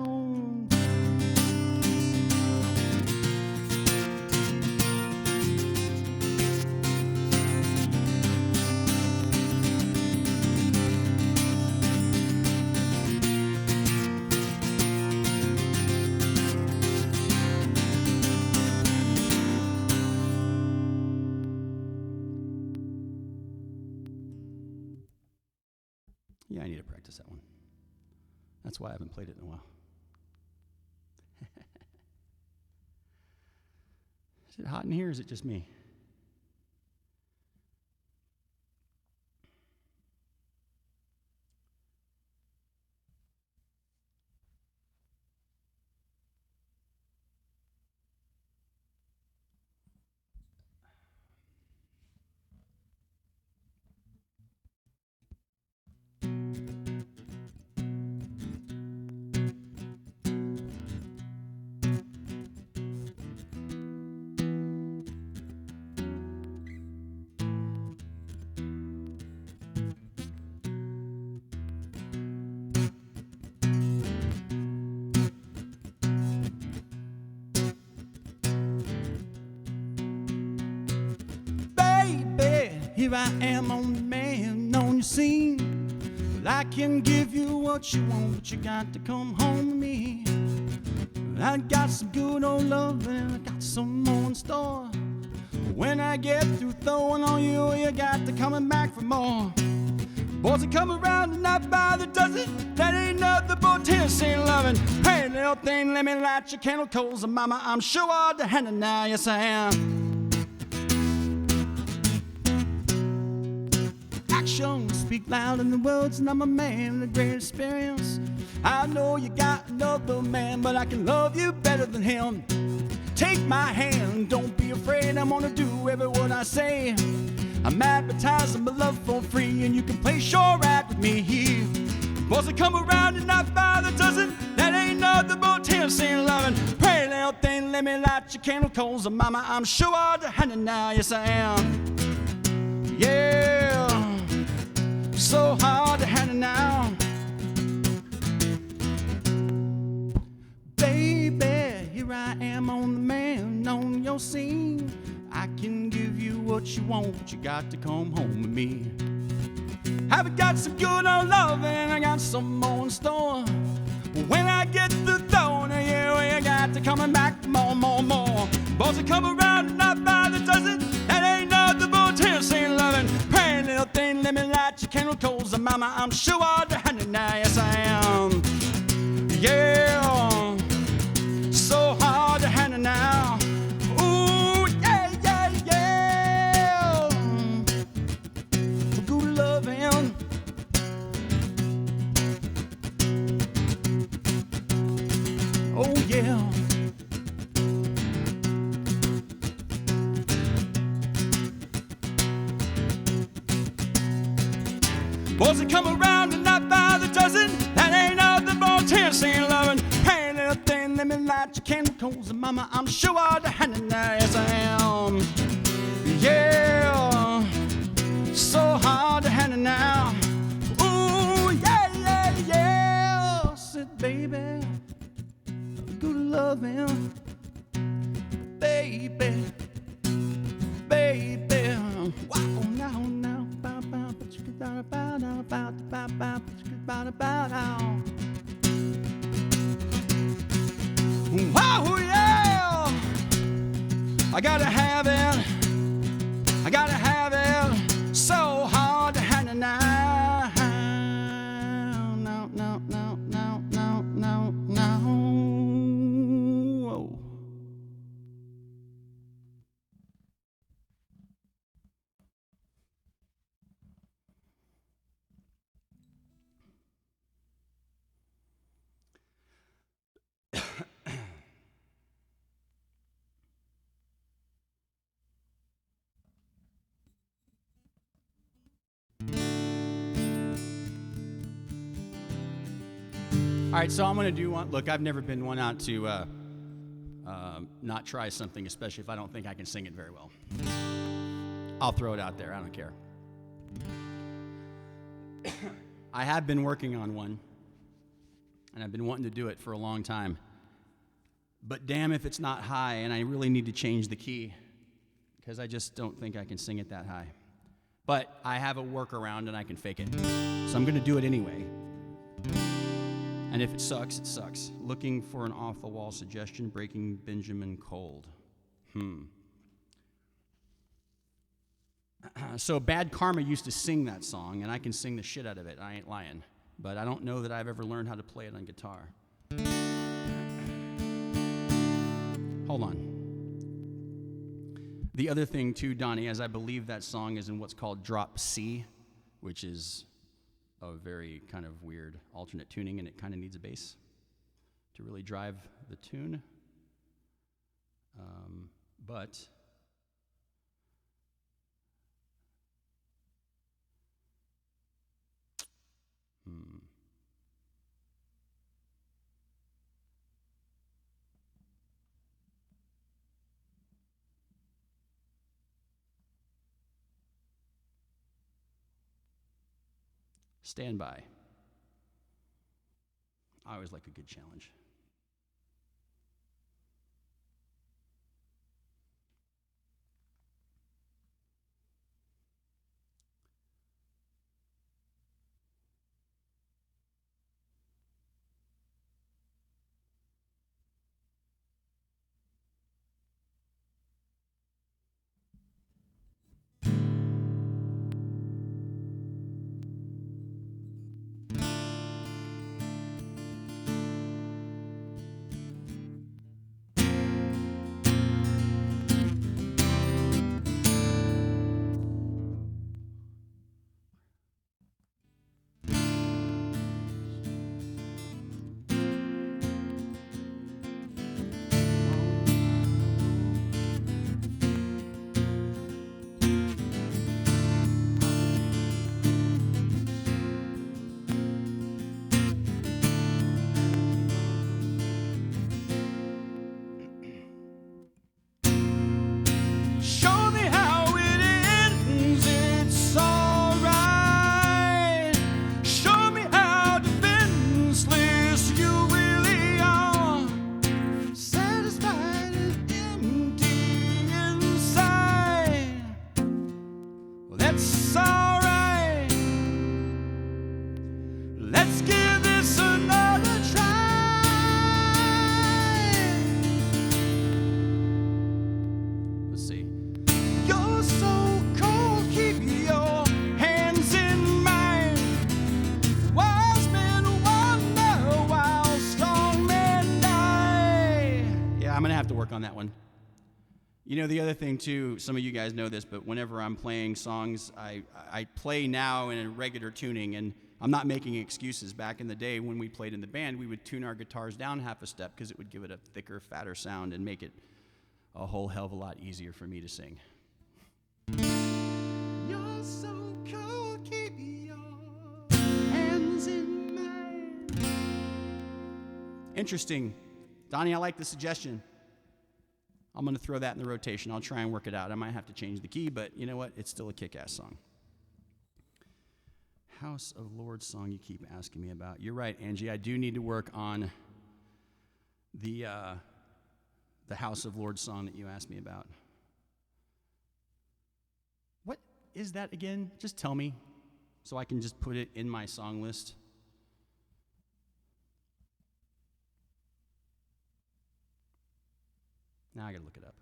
Yeah, I need to practice that one. That's why I haven't played it in a while. Is it hot in here or is it just me? Here I am on the man on your scene. Well, I can give you what you want, but you got to come home to me. I got some good old love and I got some more in store. When I get through throwing on you, you got to coming back for more. Boys that come around and not by the dozen, that ain't nothing but Tennessee loving. Hey, little thing, let me light your candle coals, and mama, I'm sure I'll the hand it now, yes I am. Actions speak loud in the words, and I'm a man with a great experience. I know you got another man, but I can love you better than him. Take my hand, don't be afraid, I'm gonna do every word I say. I'm advertising my love for free, and you can play sure rap with me. Boys that come around and not by the dozen, that ain't nothing but Tennessee loving. Pray, little thing, let me light your candle coals, and mama, I'm sure I'll the hand it now, yes I am. Yeah, so hard to handle now. Baby, here I am on the man, on your scene. I can give you what you want, but you got to come home with me. I've got some good old love and I got some more in store. When I get through throwing at you, you got to coming back more, more, more. Boys that come around and not by the dozen, that ain't nothing but Tennessee loving. Pray, little thing, let me light your candle coals, and mama, I'm sure I'll the hand it now, yes I am. Yeah, so hard to handle now. Ooh, yeah, yeah, yeah. Good loving. Oh yeah. Boys that come around and not by the dozen, that ain't nothing but Tennessee loving. Hey, little thing, let me light your candle coals, and mama, I'm sure I'll the hand it now, yes I am. Yeah, so hard to handle now. Ooh, yeah, yeah, yeah. Said, baby, good loving, baby, baby. Wow, now, now, bow, bow, but you could bow, bow, bow, bow, bow, bow, but you could bow, bow, bow. Oh yeah, I gotta have it, I gotta have it, so hard to handle now. No, no, no, no, no, no, no. Whoa. All right, so I'm going to do one. Look, I've never been one out to not try something, especially if I don't think I can sing it very well. I'll throw it out there. I don't care. I have been working on one, and I've been wanting to do it for a long time. But damn if it's not high, and I really need to change the key because I just don't think I can sing it that high. But I have a workaround, and I can fake it. So I'm going to do it anyway. And if it sucks, it sucks. Looking for an off-the-wall suggestion, Breaking Benjamin Cold. So Bad Karma used to sing that song, and I can sing the shit out of it. I ain't lying. But I don't know that I've ever learned how to play it on guitar. Hold on. The other thing, too, Donnie, is I believe that song is in what's called drop C, which is a very kind of weird alternate tuning, and it kind of needs a bass to really drive the tune. But stand by. I always like a good challenge. You know, the other thing, too, some of you guys know this, but whenever I'm playing songs, I play now in a regular tuning, and I'm not making excuses. Back in the day when we played in the band, we would tune our guitars down half a step because it would give it a thicker, fatter sound and make it a whole hell of a lot easier for me to sing. You're so cold, keep your hands in mine. Interesting. Donnie, I like the suggestion. I'm going to throw that in the rotation. I'll try and work it out. I might have to change the key, but you know what? It's still a kick-ass song. House of Lords song you keep asking me about. You're right, Angie. I do need to work on the House of Lords song that you asked me about. What is that again? Just tell me so I can just put it in my song list. Now I gotta look it up.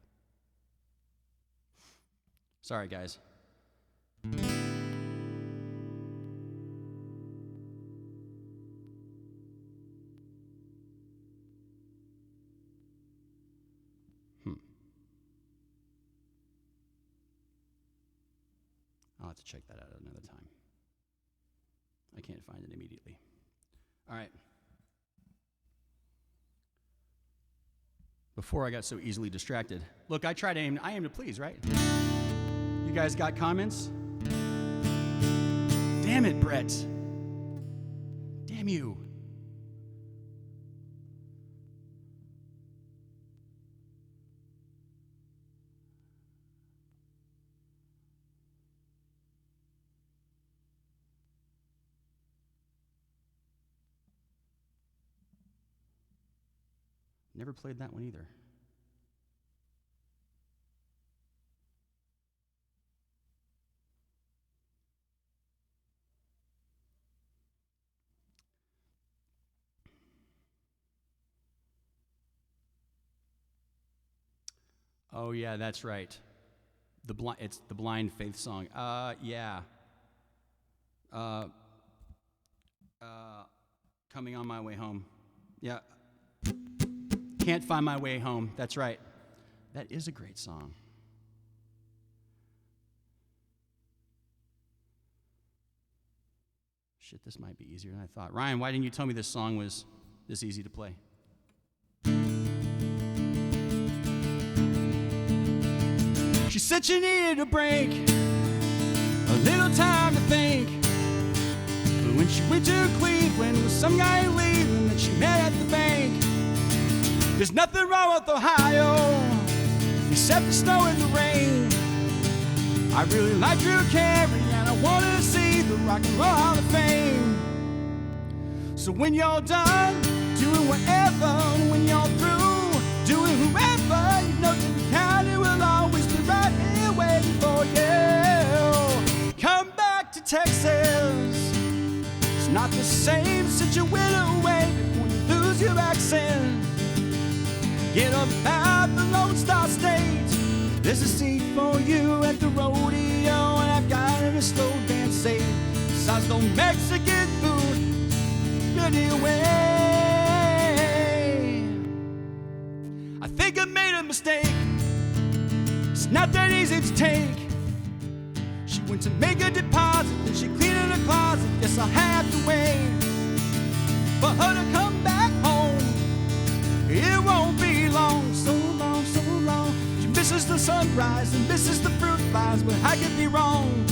Sorry, guys. I'll have to check that out another time. I can't find it immediately. All right. Before I got so easily distracted. Look, I aim to please, right? You guys got comments? Damn it, Brett. Damn you. Never played that one either. Oh yeah, that's right. It's the Blind Faith song. Yeah. Coming on my way home. Yeah. Can't find my way home. That's right. That is a great song. Shit, this might be easier than I thought. Ryan, why didn't you tell me this song was this easy to play? She said she needed a break, a little time to think. But when she went to Cleveland with some guy leaving that she met at the bank, there's nothing wrong with Ohio, except the snow and the rain. I really like Drew Carey, and I want to see the Rock and Roll Hall of Fame. So when you're done doing whatever, when you're through doing whoever, you know the county will always be right here waiting for you. Come back to Texas. It's not the same since you went away before you lose your accent. Get up out the Lone Star State. There's a seat for you at the rodeo, and I've got a slow dance safe. Besides no Mexican food, anyway. I think I made a mistake. It's not that easy to take. She went to make a deposit, then she cleaned in her closet. Guess I'll have to wait for her to come back home. It won't be long, so long, so long. She misses the sunrise and misses the fruit flies, but I could be wrong.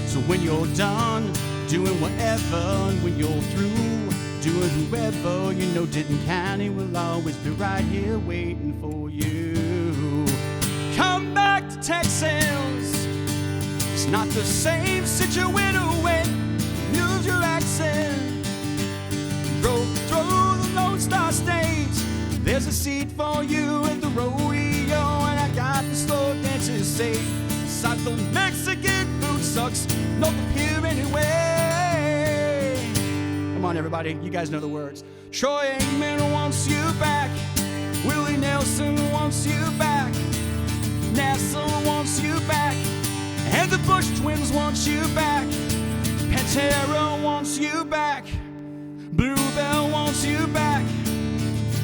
So when you're done doing whatever, and when you're through doing whoever, you know Denton County will always be right here waiting for you. Come back to Texas. It's not the same since you went away. Use your accent. Drove through the Lone Star State. There's a seat for you at the rodeo, and I got the slow dances safe. Besides the Mexican food sucks, north of here anyway. Come on, everybody, you guys know the words. Troy Aikman wants you back. Willie Nelson wants you back. NASA wants you back. And the Bush twins want you back. Pantera wants you back. Bluebell wants you back.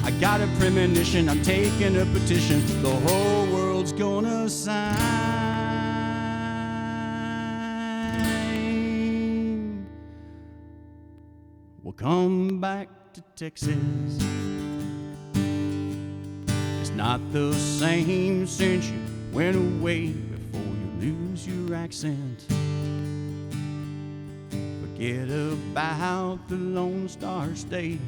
I got a premonition, I'm taking a petition. The whole gonna sign. We'll come back to Texas. It's not the same since you went away before you lose your accent. Forget about the Lone Star State.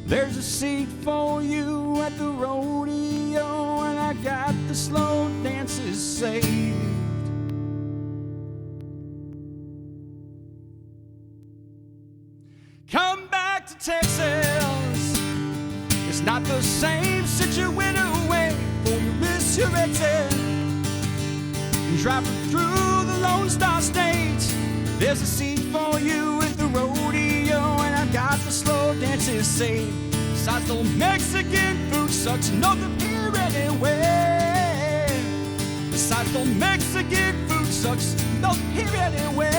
There's a seat for you at the rodeo, and I got the slow dances saved. Come back to Texas. It's not the same since you went away before you miss your exit. Driving through the Lone Star State. There's a seat for you at the rodeo, and I got the slow dances saved. Besides, the Mexican food sucks nothing here anyway. Besides, the Mexican food sucks nothing here anyway.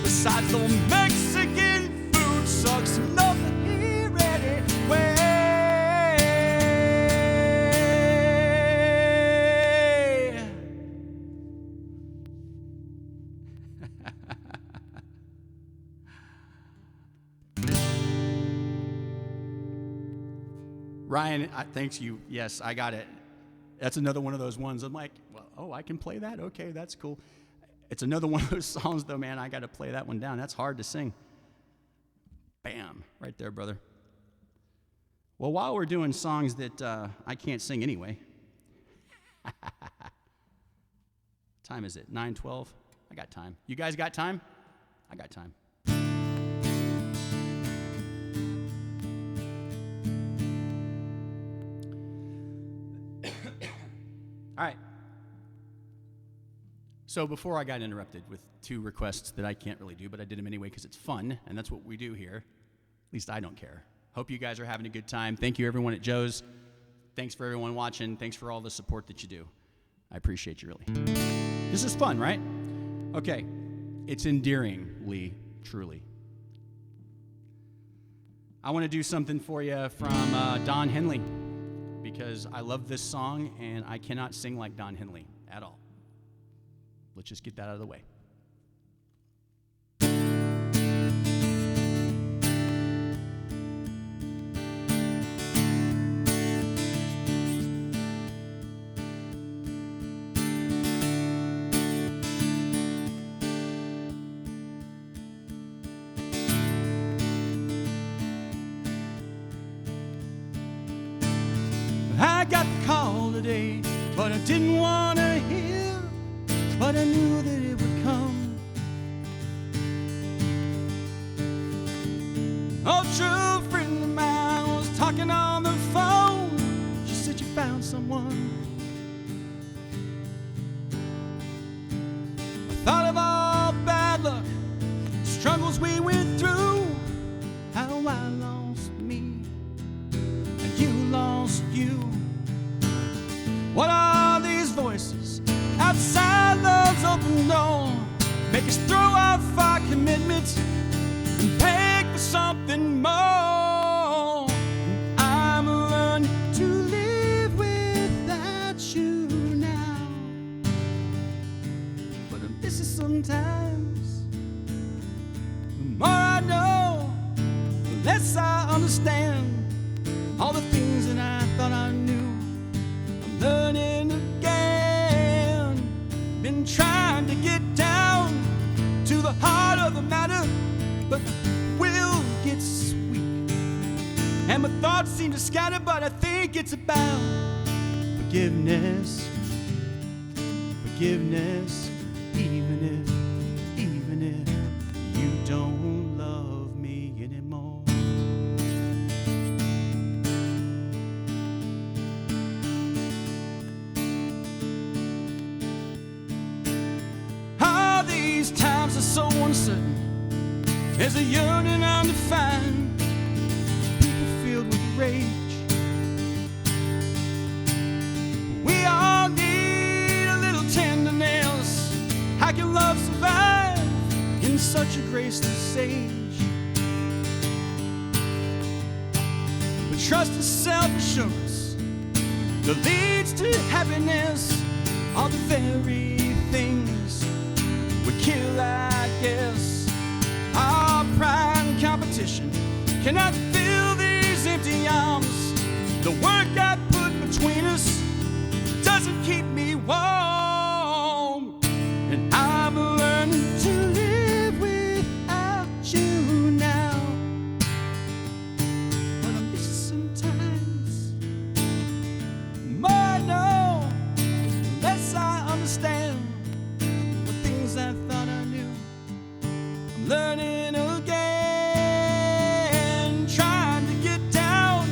Besides, the Mexican food sucks nothing here anyway. Ryan, thanks you. Yes, I got it. That's another one of those ones. I'm like, well, oh, I can play that? Okay, that's cool. It's another one of those songs, though, man. I got to play that one down. That's hard to sing. Bam, right there, brother. Well, while we're doing songs that I can't sing anyway. Time is it? 9:12? I got time. You guys got time? I got time. All right. So before I got interrupted with 2 requests that I can't really do, but I did them anyway because it's fun, and that's what we do here. At least I don't care. Hope you guys are having a good time. Thank you, everyone at Joe's. Thanks for everyone watching. Thanks for all the support that you do. I appreciate you, really. This is fun, right? Okay. It's endearingly, truly. I want to do something for you from Don Henley, because I love this song, and I cannot sing like Don Henley at all. Let's just get that out of the way. I got the call today, but I didn't want to hear, but I knew that it would come. Oh, true friend of mine was talking on the phone. She said you found someone. I thought of all bad luck, struggles we went through, how I lost me and you lost you. What are these voices outside love's open door? Make us throw out our commitments and beg for something more. I'm learning to live without you now, but I miss it sometimes. The more I know, the less I understand all the things that I thought I knew. Learning again, been trying to get down to the heart of the matter, but the will gets weak, and my thoughts seem to scatter, but I think it's about forgiveness, forgiveness, even if you don't love me anymore. These times are so uncertain. There's a yearning undefined, people filled with rage. We all need a little tenderness. How can love survive in such a graceless age? But trust and self-assurance, the lead leads to happiness are the very things we kill, I guess. Our pride and competition cannot fill these empty arms. The work I put between us doesn't keep me warm, and I'm learning to live without you now. But I miss you sometimes. More I know, the less I understand the things I thought I knew. I'm learning again, trying to get down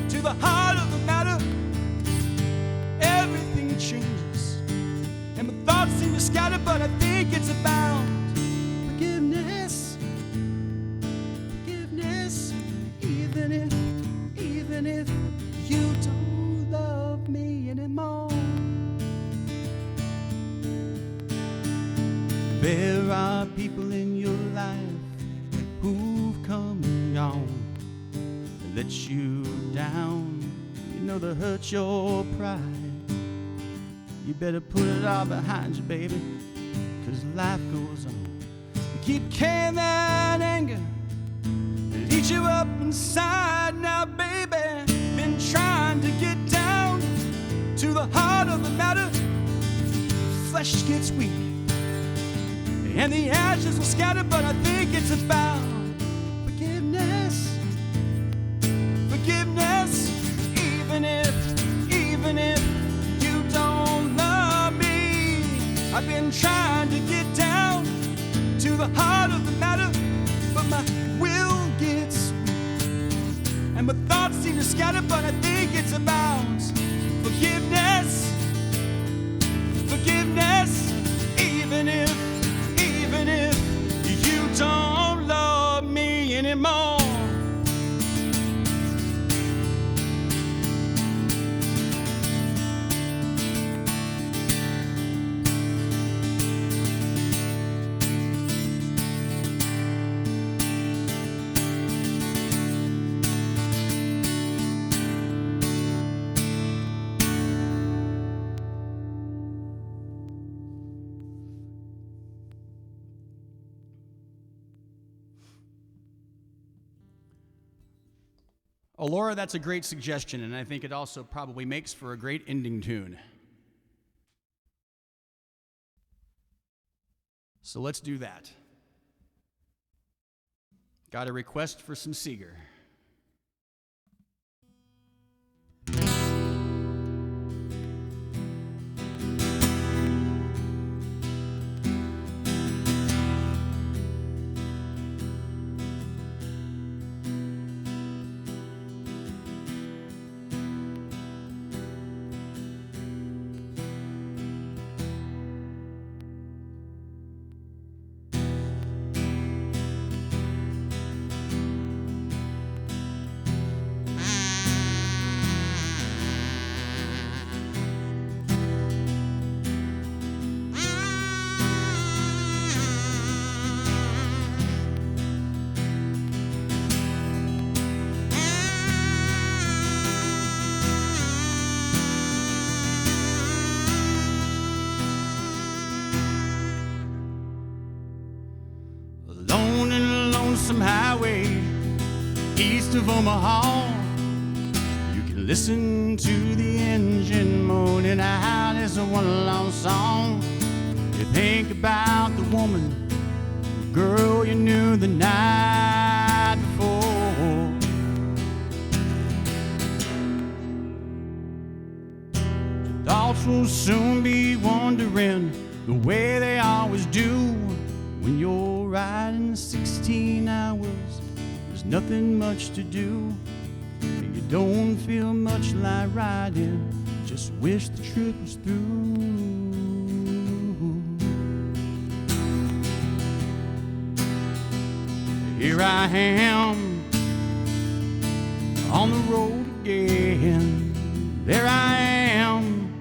to the heart of the matter. Everything changes, and my thoughts seem to scatter, but I think it's about forgiveness. Forgiveness, even if you don't love me anymore. There are people in your life who've come and gone and let you down. You know they hurt your pride. You better put it all behind you, baby, 'cause life goes on. You keep carrying that anger, it eats you up inside. Now, baby, been trying to get down to the heart of the matter. Flesh gets weak, and the ashes will scatter, but I think it's about forgiveness. Forgiveness, even if you don't love me. I've been trying to get down to the heart of the matter, but my will gets weak, and my thoughts seem to scatter, but I think it's about forgiveness. Forgiveness, even if you don't love me anymore. Oh, Laura, that's a great suggestion, and I think it also probably makes for a great ending tune. So let's do that. Got a request for some Seeger. Highway east of Omaha, you can listen to the engine moaning out as a one long song. You think about the woman, the girl you knew the night before. Your thoughts will soon be wandering the way they always do. When you're riding 16 hours, there's nothing much to do, and you don't feel much like riding, just wish the trip was through. Here I am, on the road again. There I am,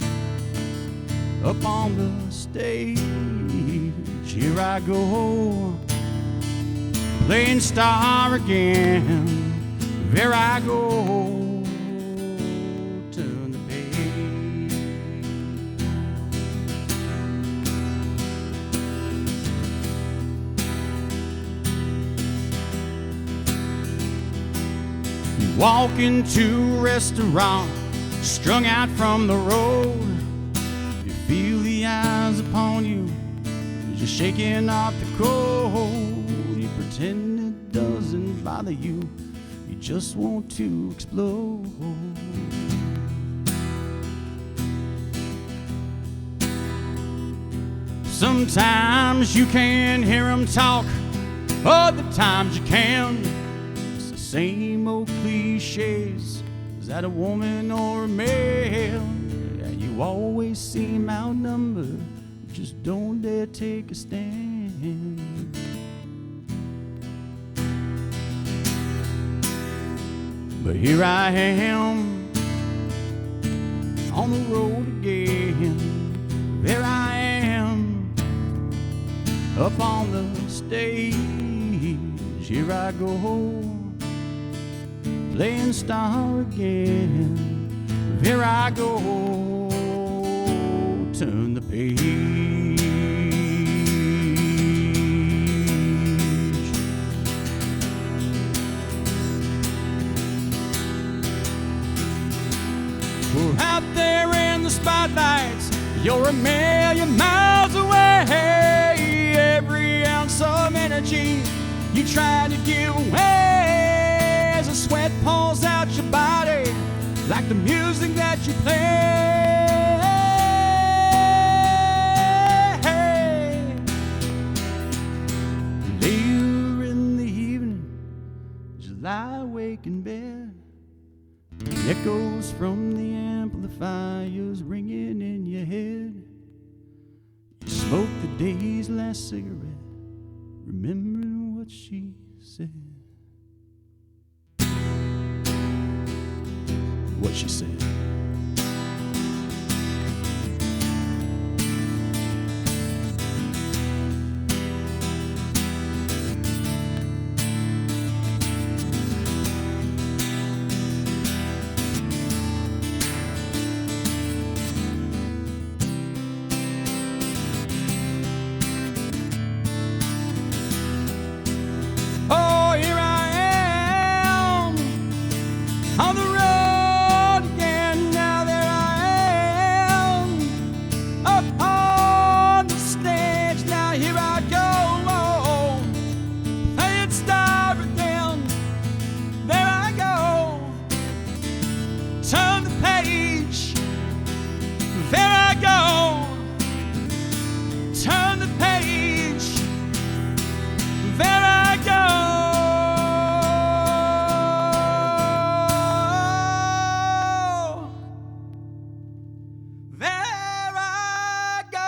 up on the stage. Here I go, playing star again. There I go, turn the page. Walk into a restaurant, strung out from the road. You feel the eyes upon you, you're just shaking off the cold. You pretend it doesn't bother you, you just want to explode. Sometimes you can hear them talk, other times you can. It's the same old cliches. Is that a woman or a male? Yeah, you always seem outnumbered. Just don't dare take a stand. But here I am on the road again. There I am up on the stage. Here I go, playing star again. Here I go, turn the page. We're out there in the spotlights, you're a million miles away. Every ounce of energy you try to give away as the sweat pours out your body like the music that you play. Later in the evening, you lie awake in bed. The echoes from the amplifiers ringing in your head. You smoke the day's last cigarette, remembering what she said. What she said. Oh, here I am on the road again. Now there I am up on the stage. Now here I go, playing star again. There I go, turn the page. There I go, turn the page. There I go. There I go.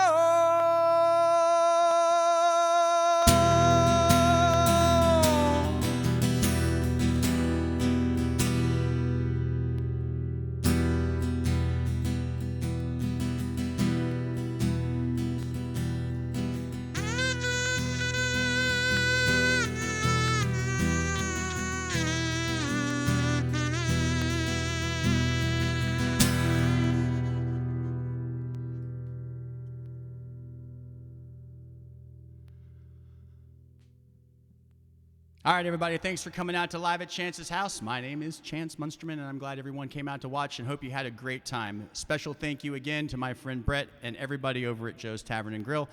All right, everybody, thanks for coming out to Live at Chance's house. My name is Chance Munsterman, and I'm glad everyone came out to watch and hope you had a great time. Special thank you again to my friend Brett and everybody over at Joe's Tavern and Grill.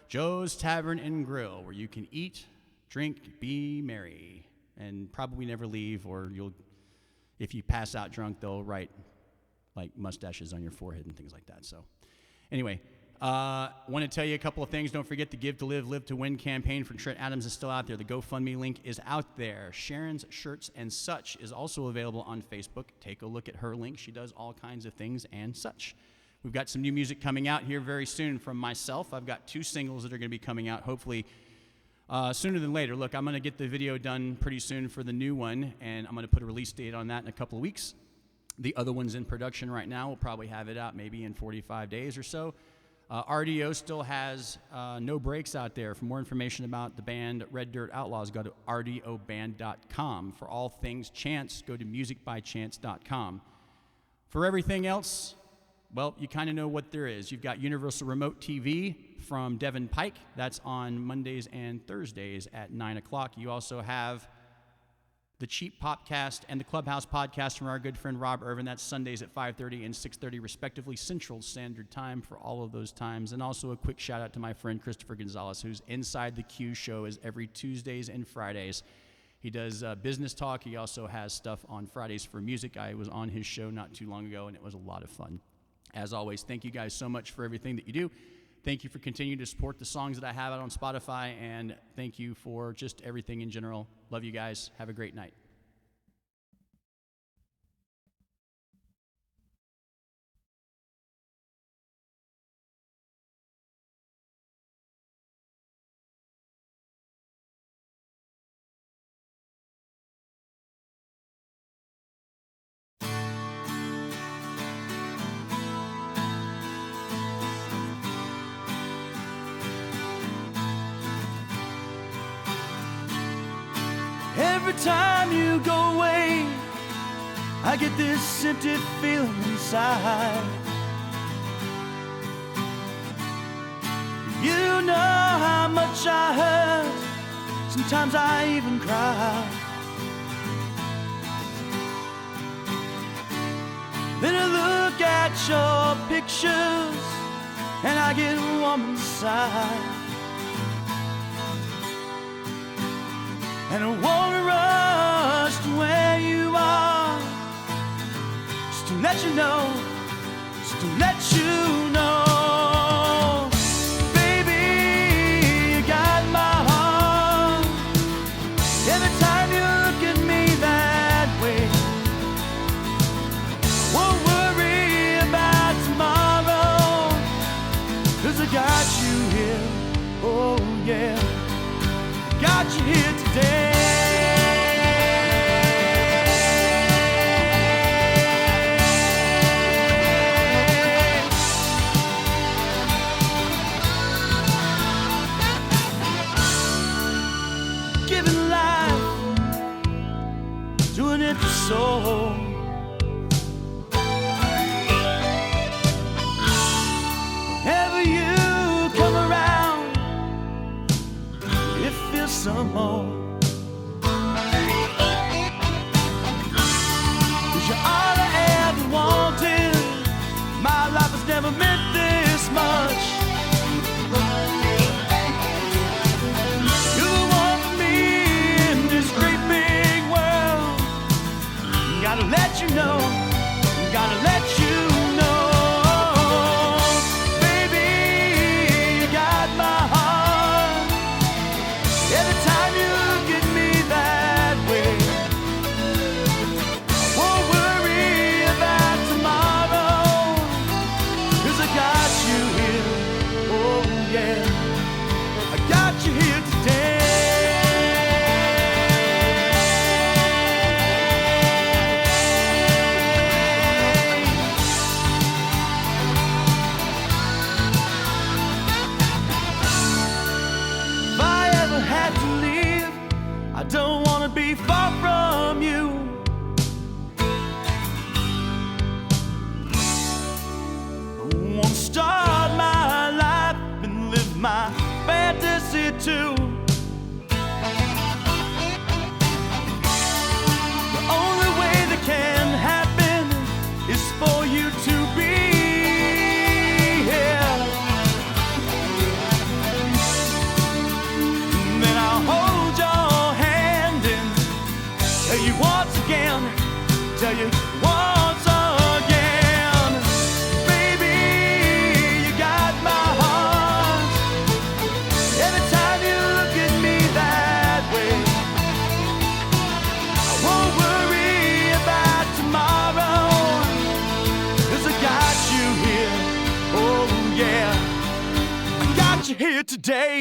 Joe's Tavern and Grill, where you can eat, drink, be merry, and probably never leave, or if you pass out drunk, they'll write like mustaches on your forehead and things like that. So anyway, want to tell you a couple of things. Don't forget the Give to Live, Live to Win campaign for Trent Adams is still out there. The GoFundMe link is out there. Sharon's Shirts and Such is also available on Facebook. Take a look at her link. She does all kinds of things and such. We've got some new music coming out here very soon from myself. I've got 2 singles that are going to be coming out hopefully sooner than later. Look, I'm going to get the video done pretty soon for the new one, and I'm going to put a release date on that in a couple of weeks. The other one's in production right now. We'll probably have it out maybe in 45 days or so. RDO still has no breaks out there. For more information about the band Red Dirt Outlaws, go to rdoband.com. For all things Chance, go to musicbychance.com. For everything else, well, you kind of know what there is. You've got Universal Remote TV from Devin Pike. That's on Mondays and Thursdays at 9 o'clock. You also have the Cheap Popcast and the Clubhouse Podcast from our good friend Rob Irvin. That's Sundays at 5:30 and 6:30, respectively, Central Standard Time for all of those times. And also a quick shout out to my friend Christopher Gonzalez, who's Inside the Q show is every Tuesdays and Fridays. He does business talk. He also has stuff on Fridays for music. I was on his show not too long ago, and it was a lot of fun. As always, thank you guys so much for everything that you do. Thank you for continuing to support the songs that I have out on Spotify, and thank you for just everything in general. Love you guys. Have a great night. Every time you go away, I get this empty feeling inside. You know how much I hurt, sometimes I even cry. Then I look at your pictures and I get warm inside. And I wanna rush to where you are, just to let you know, just to let you know. Baby, you got my heart. Every time you look at me that way, won't worry about tomorrow, 'cause I got you here, oh yeah. Got you here today. Giving life to an empty soul. Whenever you come around, it feels some more. 'Cause you're all I ever wanted. My life has never meant this much. You're the one for me in this great big world. Gotta let you know, gotta let you know. Baby, you got my heart. Every time you look at me that way, won't worry about tomorrow, 'cause I got you here, oh yeah, I got you here today. If I ever had to leave, I don't wanna be far from you. I wanna start my life and live my fantasy too. The only way that can happen is for you to be here. Then I'll hold your hand and tell you once again, tell you once again, baby, you got my heart. Every time you look at me that way, I won't worry about tomorrow, 'cause I got you here, oh yeah, I got you here today.